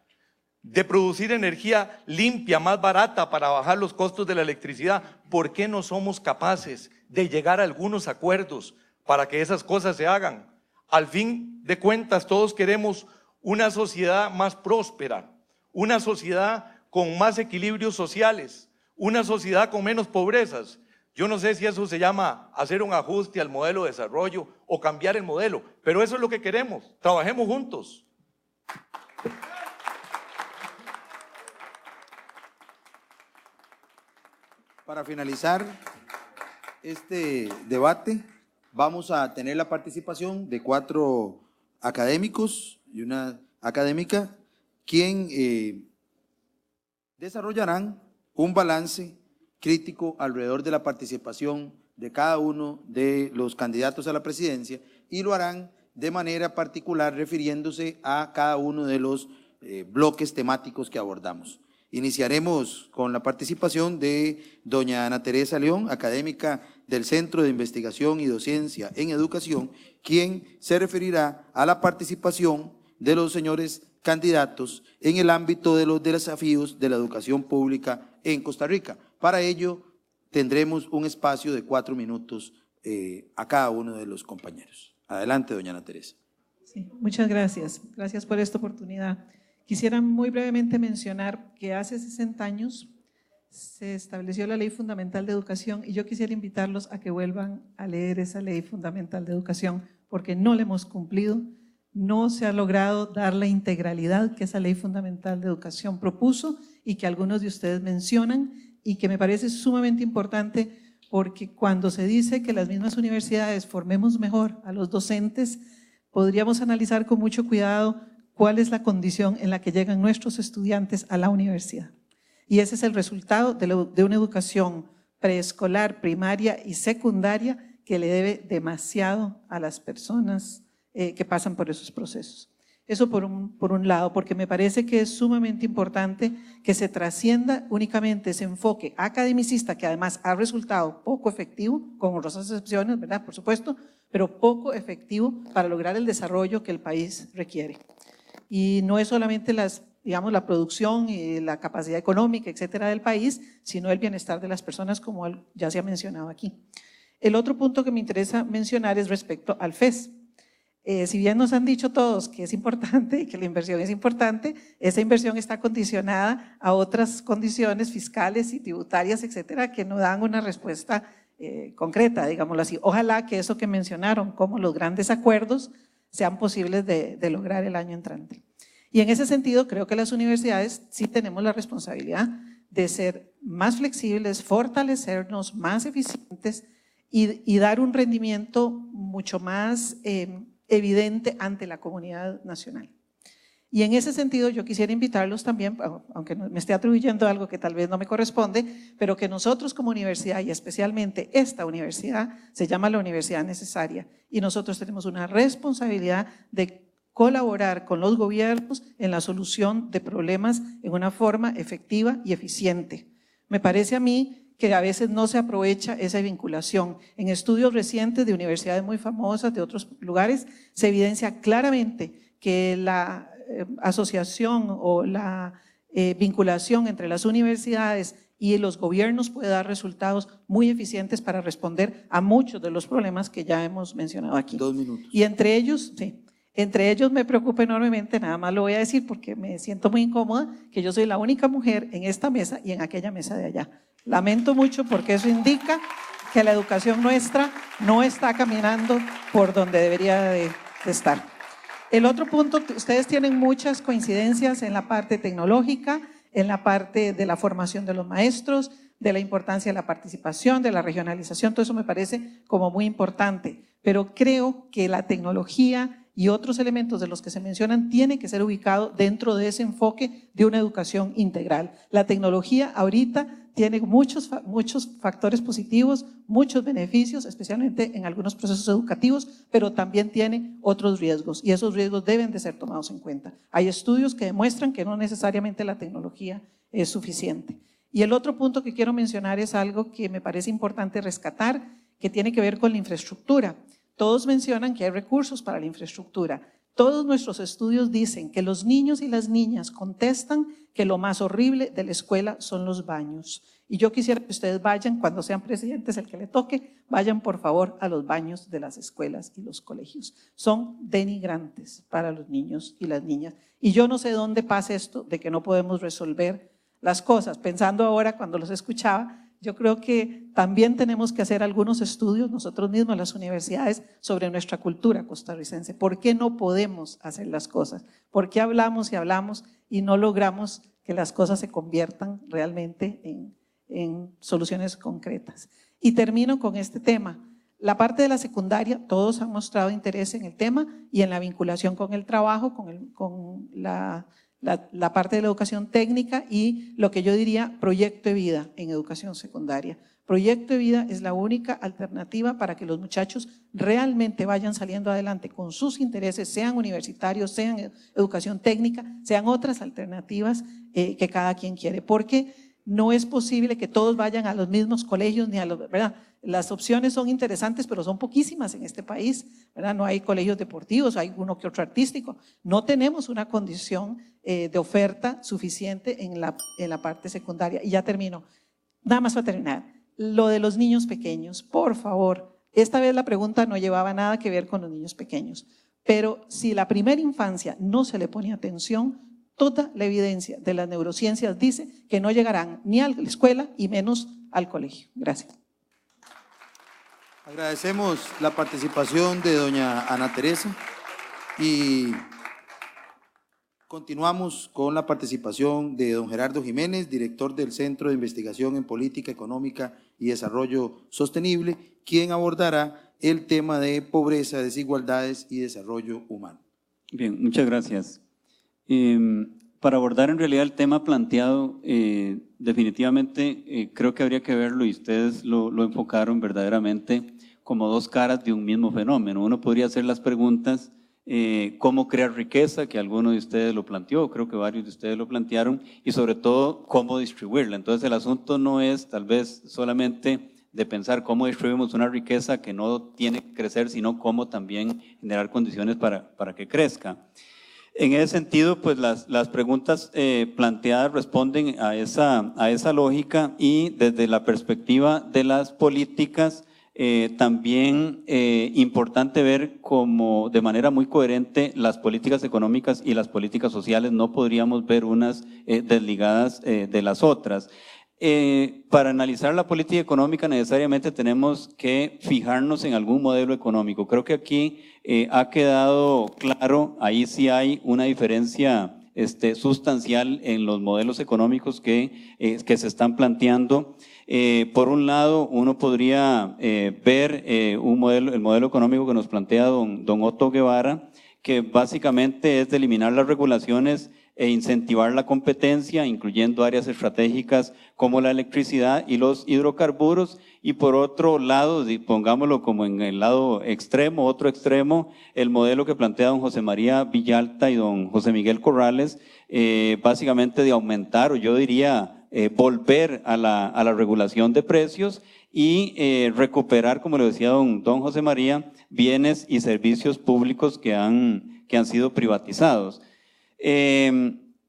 de producir energía limpia, más barata para bajar los costos de la electricidad. ¿Por qué no somos capaces de llegar a algunos acuerdos para que esas cosas se hagan? Al fin de cuentas, todos queremos una sociedad más próspera, una sociedad con más equilibrios sociales, una sociedad con menos pobrezas. Yo no sé si eso se llama hacer un ajuste al modelo de desarrollo o cambiar el modelo, pero eso es lo que queremos. Trabajemos juntos. Para finalizar este debate, vamos a tener la participación de 4 académicos y una académica, quien desarrollarán un balance crítico alrededor de la participación de cada uno de los candidatos a la presidencia, y lo harán de manera particular refiriéndose a cada uno de los bloques temáticos que abordamos. Iniciaremos con la participación de doña Ana Teresa León, académica del Centro de Investigación y Docencia en Educación, quien se referirá a la participación de los señores candidatos en el ámbito de los desafíos de la educación pública en Costa Rica. Para ello, tendremos un espacio de 4 minutos a cada uno de los compañeros. Adelante, doña Ana Teresa. Sí, muchas gracias. Gracias por esta oportunidad. Quisiera muy brevemente mencionar que hace 60 años se estableció la Ley Fundamental de Educación y yo quisiera invitarlos a que vuelvan a leer esa Ley Fundamental de Educación porque no la hemos cumplido, no se ha logrado dar la integralidad que esa Ley Fundamental de Educación propuso y que algunos de ustedes mencionan y que me parece sumamente importante porque cuando se dice que las mismas universidades formemos mejor a los docentes, podríamos analizar con mucho cuidado cuál es la condición en la que llegan nuestros estudiantes a la universidad. Y ese es el resultado de una educación preescolar, primaria y secundaria que le debe demasiado a las personas que pasan por esos procesos. Eso por un lado, porque me parece que es sumamente importante que se trascienda únicamente ese enfoque academicista que además ha resultado poco efectivo, con honrosas excepciones, ¿verdad? Por supuesto, pero poco efectivo para lograr el desarrollo que el país requiere. Y no es solamente digamos, la producción y la capacidad económica, etcétera, del país, sino el bienestar de las personas, como ya se ha mencionado aquí. El otro punto que me interesa mencionar es respecto al FES. Si bien nos han dicho todos que es importante y que la inversión es importante, esa inversión está condicionada a otras condiciones fiscales y tributarias, etcétera, que no dan una respuesta concreta, digámoslo así. Ojalá que eso que mencionaron, como los grandes acuerdos, sean posibles de lograr el año entrante. Y en ese sentido, creo que las universidades sí tenemos la responsabilidad de ser más flexibles, fortalecernos, más eficientes y dar un rendimiento mucho más evidente ante la comunidad nacional. Y en ese sentido yo quisiera invitarlos también, aunque me esté atribuyendo algo que tal vez no me corresponde, pero que nosotros como universidad y especialmente esta universidad se llama la Universidad Necesaria y nosotros tenemos una responsabilidad de colaborar con los gobiernos en la solución de problemas en una forma efectiva y eficiente. Me parece a mí que a veces no se aprovecha esa vinculación. En estudios recientes de universidades muy famosas de otros lugares se evidencia claramente que la asociación o la vinculación entre las universidades y los gobiernos puede dar resultados muy eficientes para responder a muchos de los problemas que ya hemos mencionado aquí. 2 minutos. Y entre ellos, sí, entre ellos me preocupa enormemente, nada más lo voy a decir porque me siento muy incómoda, que yo soy la única mujer en esta mesa y en aquella mesa de allá. Lamento mucho porque eso indica que la educación nuestra no está caminando por donde debería de estar. El otro punto, ustedes tienen muchas coincidencias en la parte tecnológica, en la parte de la formación de los maestros, de la importancia de la participación, de la regionalización, todo eso me parece como muy importante, pero creo que la tecnología y otros elementos de los que se mencionan tienen que ser ubicados dentro de ese enfoque de una educación integral. La tecnología ahorita tiene muchos factores positivos, muchos beneficios, especialmente en algunos procesos educativos, pero también tiene otros riesgos y esos riesgos deben de ser tomados en cuenta. Hay estudios que demuestran que no necesariamente la tecnología es suficiente. Y el otro punto que quiero mencionar es algo que me parece importante rescatar, que tiene que ver con la infraestructura. Todos mencionan que hay recursos para la infraestructura. Todos nuestros estudios dicen que los niños y las niñas contestan que lo más horrible de la escuela son los baños. Y yo quisiera que ustedes vayan, cuando sean presidentes, el que le toque, vayan por favor a los baños de las escuelas y los colegios. Son denigrantes para los niños y las niñas. Y yo no sé dónde pasa esto de que no podemos resolver las cosas. Pensando ahora cuando los escuchaba, yo creo que también tenemos que hacer algunos estudios nosotros mismos en las universidades sobre nuestra cultura costarricense. ¿Por qué no podemos hacer las cosas? ¿Por qué hablamos y hablamos y no logramos que las cosas se conviertan realmente en soluciones concretas? Y termino con este tema. La parte de la secundaria, todos han mostrado interés en el tema y en la vinculación con el trabajo, con la la parte de la educación técnica y lo que yo diría proyecto de vida en educación secundaria. Proyecto de vida es la única alternativa para que los muchachos realmente vayan saliendo adelante con sus intereses, sean universitarios, sean educación técnica, sean otras alternativas que cada quien quiere, porque no es posible que todos vayan a los mismos colegios, ni a los, ¿verdad? Las opciones son interesantes, pero son poquísimas en este país, ¿verdad? No hay colegios deportivos, hay uno que otro artístico. No tenemos una condición de oferta suficiente en la parte secundaria. Y ya termino, nada más para terminar. Lo de los niños pequeños, por favor, esta vez la pregunta no llevaba nada que ver con los niños pequeños, pero si la primera infancia no se le pone atención, toda la evidencia de las neurociencias dice que no llegarán ni a la escuela y menos al colegio. Gracias. Agradecemos la participación de doña Ana Teresa y continuamos con la participación de don Gerardo Jiménez, director del Centro de Investigación en Política Económica y Desarrollo Sostenible, quien abordará el tema de pobreza, desigualdades y desarrollo humano. Bien, muchas gracias. Para abordar en realidad el tema planteado, definitivamente creo que habría que verlo y ustedes lo enfocaron verdaderamente como dos caras de un mismo fenómeno. Uno podría hacer las preguntas, cómo crear riqueza, que alguno de ustedes lo planteó, creo que varios de ustedes lo plantearon, y sobre todo cómo distribuirla. Entonces el asunto no es tal vez solamente de pensar cómo distribuimos una riqueza que no tiene que crecer, sino cómo también generar condiciones para que crezca. En ese sentido, pues las preguntas planteadas responden a esa lógica y desde la perspectiva de las políticas, también importante ver cómo de manera muy coherente las políticas económicas y las políticas sociales no podríamos ver unas desligadas de las otras. Para analizar la política económica necesariamente tenemos que fijarnos en algún modelo económico. Creo que aquí ha quedado claro, ahí sí hay una diferencia sustancial en los modelos económicos que se están planteando. Por un lado, uno podría ver el modelo económico que nos plantea don Otto Guevara, que básicamente es de eliminar las regulaciones e incentivar la competencia, incluyendo áreas estratégicas como la electricidad y los hidrocarburos, y por otro lado, pongámoslo como en el lado extremo, otro extremo, el modelo que plantea don José María Villalta y don José Miguel Corrales, básicamente de aumentar, o yo diría, volver a la regulación de precios y recuperar, como le decía don José María, bienes y servicios públicos que han sido privatizados.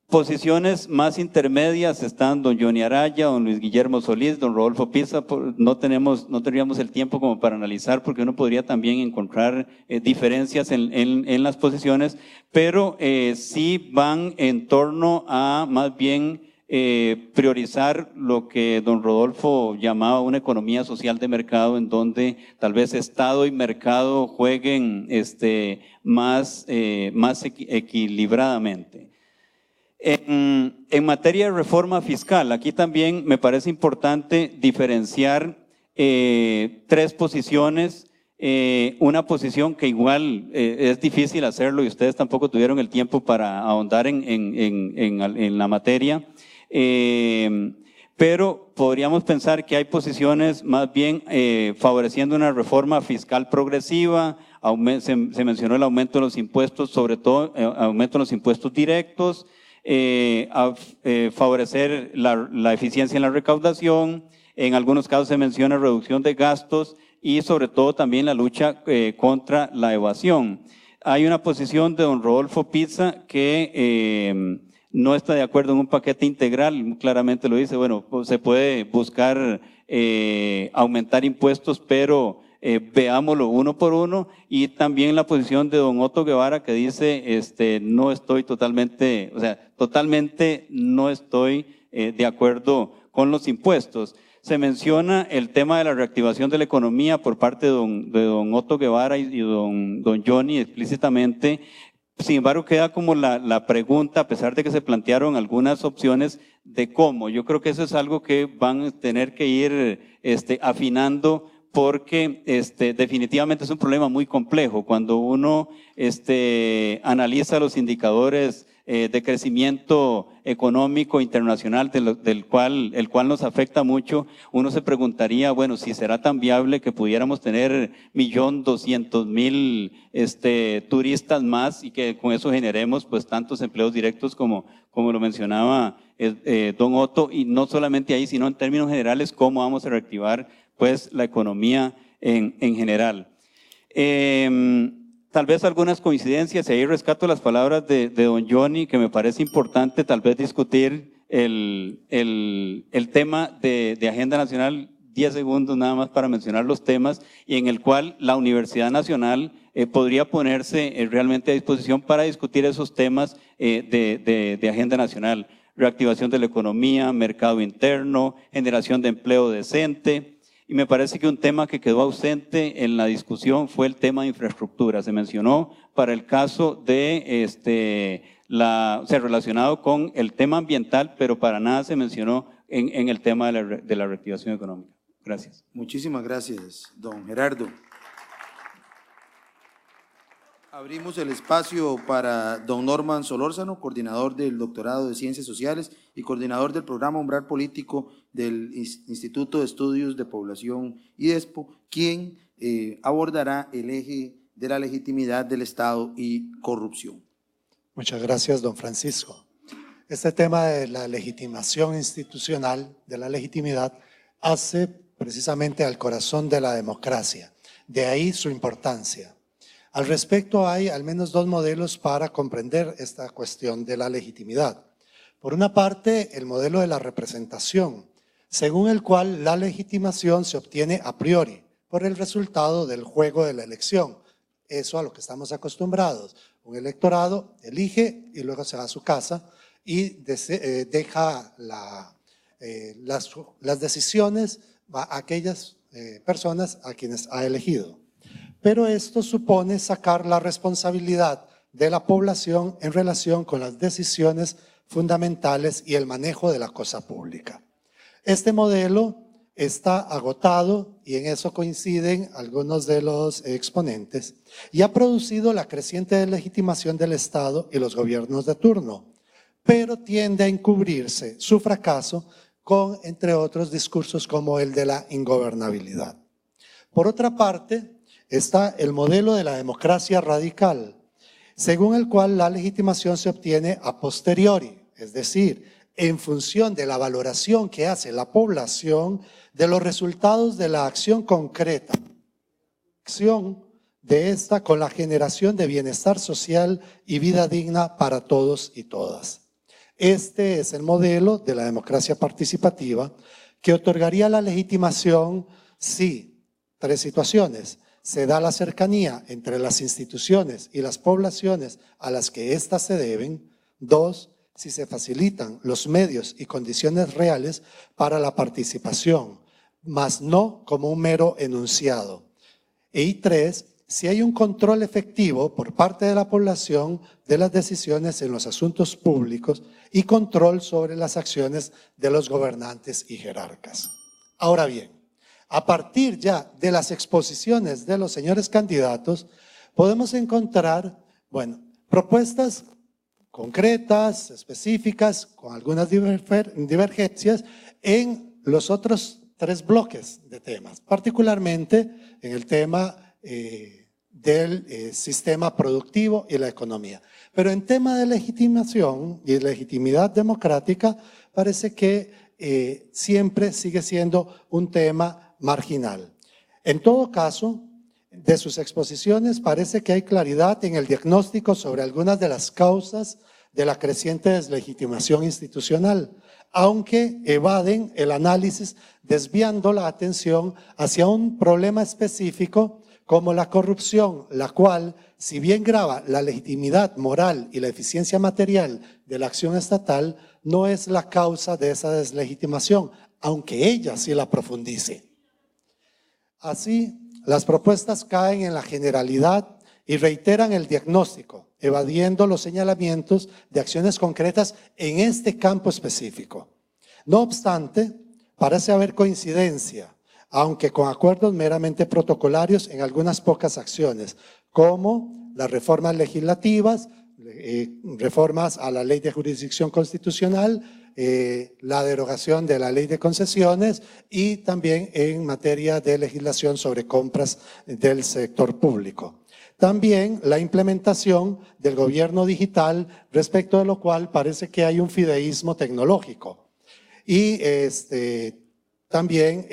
Posiciones más intermedias están don Johnny Araya, don Luis Guillermo Solís, don Rodolfo Pizza. No tendríamos el tiempo como para analizar, porque uno podría también encontrar diferencias en las posiciones, pero sí van en torno a más bien priorizar lo que don Rodolfo llamaba una economía social de mercado, en donde tal vez Estado y mercado jueguen más equilibradamente. En materia de reforma fiscal, aquí también me parece importante diferenciar tres posiciones. Una posición que igual es difícil hacerlo y ustedes tampoco tuvieron el tiempo para ahondar en la materia, pero podríamos pensar que hay posiciones más bien favoreciendo una reforma fiscal progresiva. Se mencionó el aumento de los impuestos, sobre todo aumento de los impuestos directos, favorecer la eficiencia en la recaudación. En algunos casos se menciona reducción de gastos y sobre todo también la lucha contra la evasión. Hay una posición de don Rodolfo Pizza que no está de acuerdo en un paquete integral, claramente lo dice. Bueno, pues se puede buscar aumentar impuestos, pero veámoslo uno por uno. Y también la posición de don Otto Guevara, que dice no estoy totalmente no estoy de acuerdo con los impuestos. Se menciona el tema de la reactivación de la economía por parte de don Otto Guevara y don Johnny explícitamente. Sin embargo, queda como la pregunta, a pesar de que se plantearon algunas opciones, de cómo. Yo creo que eso es algo que van a tener que ir afinando, porque definitivamente es un problema muy complejo. Cuando uno analiza los indicadores de crecimiento económico internacional el cual nos afecta mucho, uno se preguntaría, bueno, si será tan viable que pudiéramos tener 1.200.000 turistas más y que con eso generemos pues tantos empleos directos como lo mencionaba don Otto, y no solamente ahí, sino en términos generales, cómo vamos a reactivar pues la economía en general. Tal vez algunas coincidencias, y ahí rescato las palabras de don Johnny, que me parece importante tal vez discutir el tema de Agenda Nacional, 10 segundos nada más para mencionar los temas, y en el cual la Universidad Nacional podría ponerse realmente a disposición para discutir esos temas de Agenda Nacional: reactivación de la economía, mercado interno, generación de empleo decente. Y me parece que un tema que quedó ausente en la discusión fue el tema de infraestructura. Se mencionó para el caso de relacionado con el tema ambiental, pero para nada se mencionó en el tema de la reactivación económica. Gracias. Muchísimas gracias, don Gerardo. Abrimos el espacio para don Norman Solórzano, coordinador del Doctorado de Ciencias Sociales y coordinador del Programa Umbral Político del Instituto de Estudios de Población IDESPO, quien abordará el eje de la legitimidad del Estado y corrupción. Muchas gracias, don Francisco. Este tema de la legitimación institucional, de la legitimidad, hace precisamente al corazón de la democracia. De ahí su importancia. Al respecto, hay al menos dos modelos para comprender esta cuestión de la legitimidad. Por una parte, el modelo de la representación, según el cual la legitimación se obtiene a priori por el resultado del juego de la elección. Eso a lo que estamos acostumbrados. Un electorado elige y luego se va a su casa y deja las decisiones a aquellas personas a quienes ha elegido. Pero esto supone sacar la responsabilidad de la población en relación con las decisiones fundamentales y el manejo de la cosa pública. Este modelo está agotado y en eso coinciden algunos de los exponentes y ha producido la creciente deslegitimación del Estado y los gobiernos de turno, pero tiende a encubrirse su fracaso con, entre otros, discursos como el de la ingobernabilidad. Por otra parte, está el modelo de la democracia radical, según el cual la legitimación se obtiene a posteriori, es decir, en función de la valoración que hace la población de los resultados de la acción concreta, acción de esta con la generación de bienestar social y vida digna para todos y todas. Este es el modelo de la democracia participativa que otorgaría la legitimación si, tres situaciones: se da la cercanía entre las instituciones y las poblaciones a las que éstas se deben; dos, si se facilitan los medios y condiciones reales para la participación, mas no como un mero enunciado; y tres, si hay un control efectivo por parte de la población de las decisiones en los asuntos públicos y control sobre las acciones de los gobernantes y jerarcas. Ahora bien, a partir ya de las exposiciones de los señores candidatos, podemos encontrar, propuestas concretas, específicas, con algunas divergencias en los otros tres bloques de temas, particularmente en el tema del sistema productivo y la economía. Pero en tema de legitimación y legitimidad democrática, parece que siempre sigue siendo un tema marginal. En todo caso, de sus exposiciones parece que hay claridad en el diagnóstico sobre algunas de las causas de la creciente deslegitimación institucional, aunque evaden el análisis desviando la atención hacia un problema específico como la corrupción, la cual, si bien grava la legitimidad moral y la eficiencia material de la acción estatal, no es la causa de esa deslegitimación, aunque ella sí la profundice. Así, las propuestas caen en la generalidad y reiteran el diagnóstico, evadiendo los señalamientos de acciones concretas en este campo específico. No obstante, parece haber coincidencia, aunque con acuerdos meramente protocolarios en algunas pocas acciones, como las reformas legislativas, reformas a la Ley de Jurisdicción Constitucional, la derogación de la Ley de Concesiones y también en materia de legislación sobre compras del sector público. También la implementación del gobierno digital, respecto de lo cual parece que hay un fideísmo tecnológico. Y también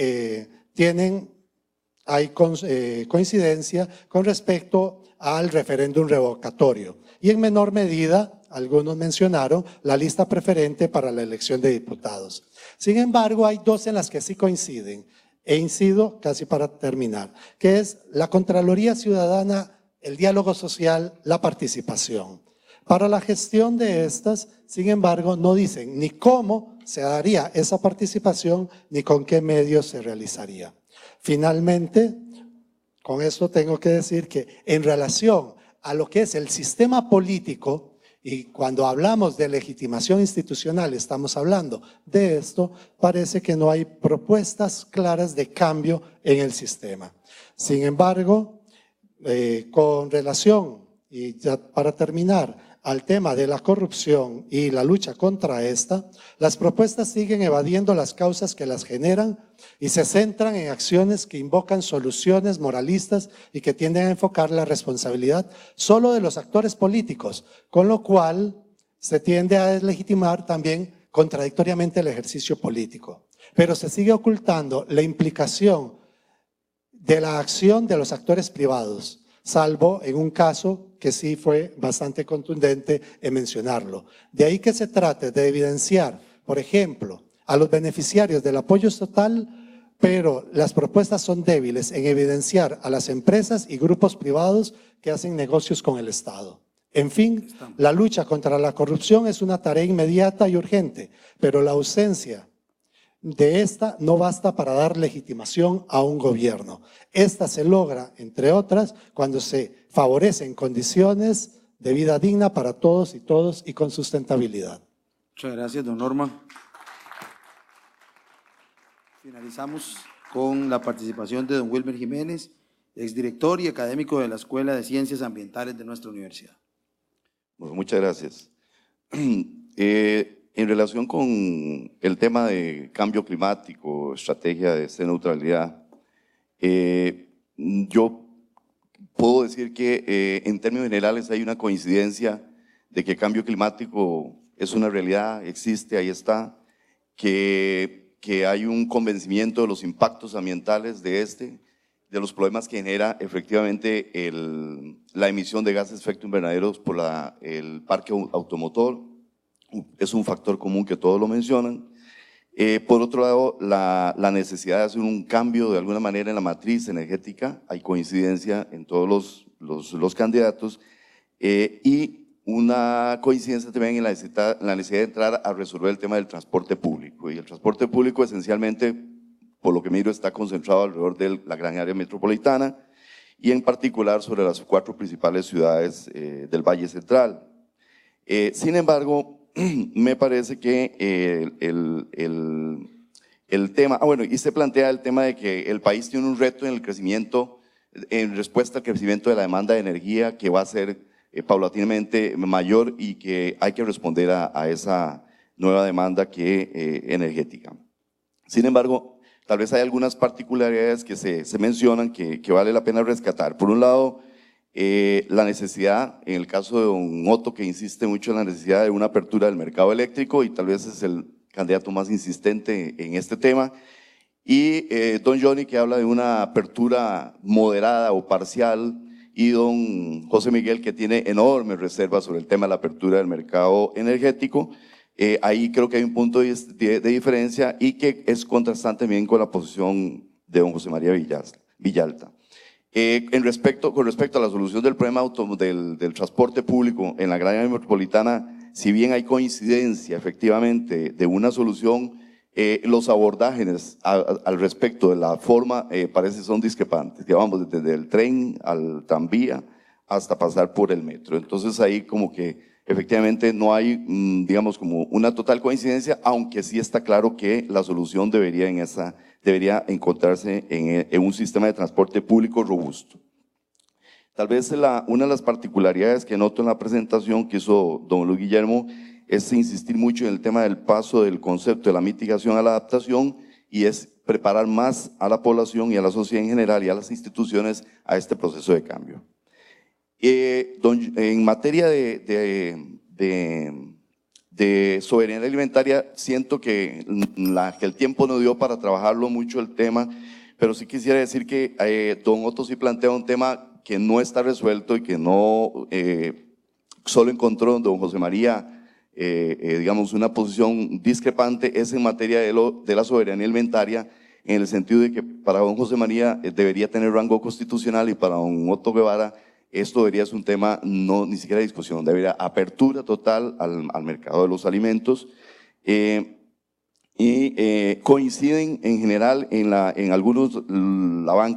hay coincidencia con respecto al referéndum revocatorio. Y en menor medida, algunos mencionaron, la lista preferente para la elección de diputados. Sin embargo, hay dos en las que sí coinciden, e incido casi para terminar, que es la Contraloría Ciudadana, el diálogo social, la participación. Para la gestión de estas, sin embargo, no dicen ni cómo se daría esa participación, ni con qué medios se realizaría. Finalmente, con esto tengo que decir que en relación a lo que es el sistema político, y cuando hablamos de legitimación institucional estamos hablando de esto, parece que no hay propuestas claras de cambio en el sistema. Sin embargo, con relación, y ya para terminar, al tema de la corrupción y la lucha contra esta, las propuestas siguen evadiendo las causas que las generan y se centran en acciones que invocan soluciones moralistas y que tienden a enfocar la responsabilidad solo de los actores políticos, con lo cual se tiende a deslegitimar también contradictoriamente el ejercicio político. Pero se sigue ocultando la implicación de la acción de los actores privados, salvo en un caso que sí fue bastante contundente en mencionarlo. De ahí que se trate de evidenciar, por ejemplo, a los beneficiarios del apoyo estatal, pero las propuestas son débiles en evidenciar a las empresas y grupos privados que hacen negocios con el Estado. En fin, la lucha contra la corrupción es una tarea inmediata y urgente, pero la ausencia de esta no basta para dar legitimación a un gobierno. Esta se logra, entre otras, cuando se favorecen condiciones de vida digna para todos y con sustentabilidad. Muchas gracias, don Norman. Finalizamos con la participación de don Wilmer Jiménez, exdirector y académico de la Escuela de Ciencias Ambientales de nuestra universidad. Bueno, muchas gracias. En relación con el tema de cambio climático, estrategia de neutralidad, yo puedo decir que en términos generales hay una coincidencia de que el cambio climático es una realidad, existe, ahí está, que hay un convencimiento de los impactos ambientales de los problemas que genera efectivamente la emisión de gases de efecto invernadero por el parque automotor. Es un factor común que todos lo mencionan. Por otro lado, la necesidad de hacer un cambio de alguna manera en la matriz energética, hay coincidencia en todos los candidatos, y una coincidencia también en la necesidad de entrar a resolver el tema del transporte público. Y el transporte público esencialmente, por lo que miro, está concentrado alrededor de la gran área metropolitana y en particular sobre las 4 principales ciudades del Valle Central. Sin embargo, me parece que el tema, bueno, y se plantea el tema de que el país tiene un reto en el crecimiento, en respuesta al crecimiento de la demanda de energía que va a ser paulatinamente mayor y que hay que responder a esa nueva demanda energética. Sin embargo, tal vez hay algunas particularidades que se mencionan que vale la pena rescatar. Por un lado, la necesidad, en el caso de don Otto, que insiste mucho en la necesidad de una apertura del mercado eléctrico y tal vez es el candidato más insistente en este tema, y don Johnny, que habla de una apertura moderada o parcial, y don José Miguel, que tiene enormes reservas sobre el tema de la apertura del mercado energético. Ahí creo que hay un punto de diferencia y que es contrastante también con la posición de don José María Villalta. Con respecto a la solución del problema del transporte público en la gran área metropolitana, si bien hay coincidencia efectivamente de una solución, los abordajes al respecto de la forma parece son discrepantes, digamos desde el tren al tranvía hasta pasar por el metro. Entonces ahí como que efectivamente no hay, digamos, como una total coincidencia, aunque sí está claro que la solución debería encontrarse en un sistema de transporte público robusto. Tal vez una de las particularidades que noto en la presentación que hizo don Luis Guillermo es insistir mucho en el tema del paso del concepto de la mitigación a la adaptación, y es preparar más a la población y a la sociedad en general y a las instituciones a este proceso de cambio. En materia de soberanía alimentaria, siento que el tiempo no dio para trabajarlo mucho el tema, pero sí quisiera decir que don Otto sí plantea un tema que no está resuelto y que no solo encontró don José María digamos, una posición discrepante, es en materia de la soberanía alimentaria, en el sentido de que para don José María debería tener rango constitucional, y para don Otto Guevara esto debería ser un tema ni siquiera de discusión, debería apertura total al mercado de los alimentos. Coinciden en general en algunos, la banca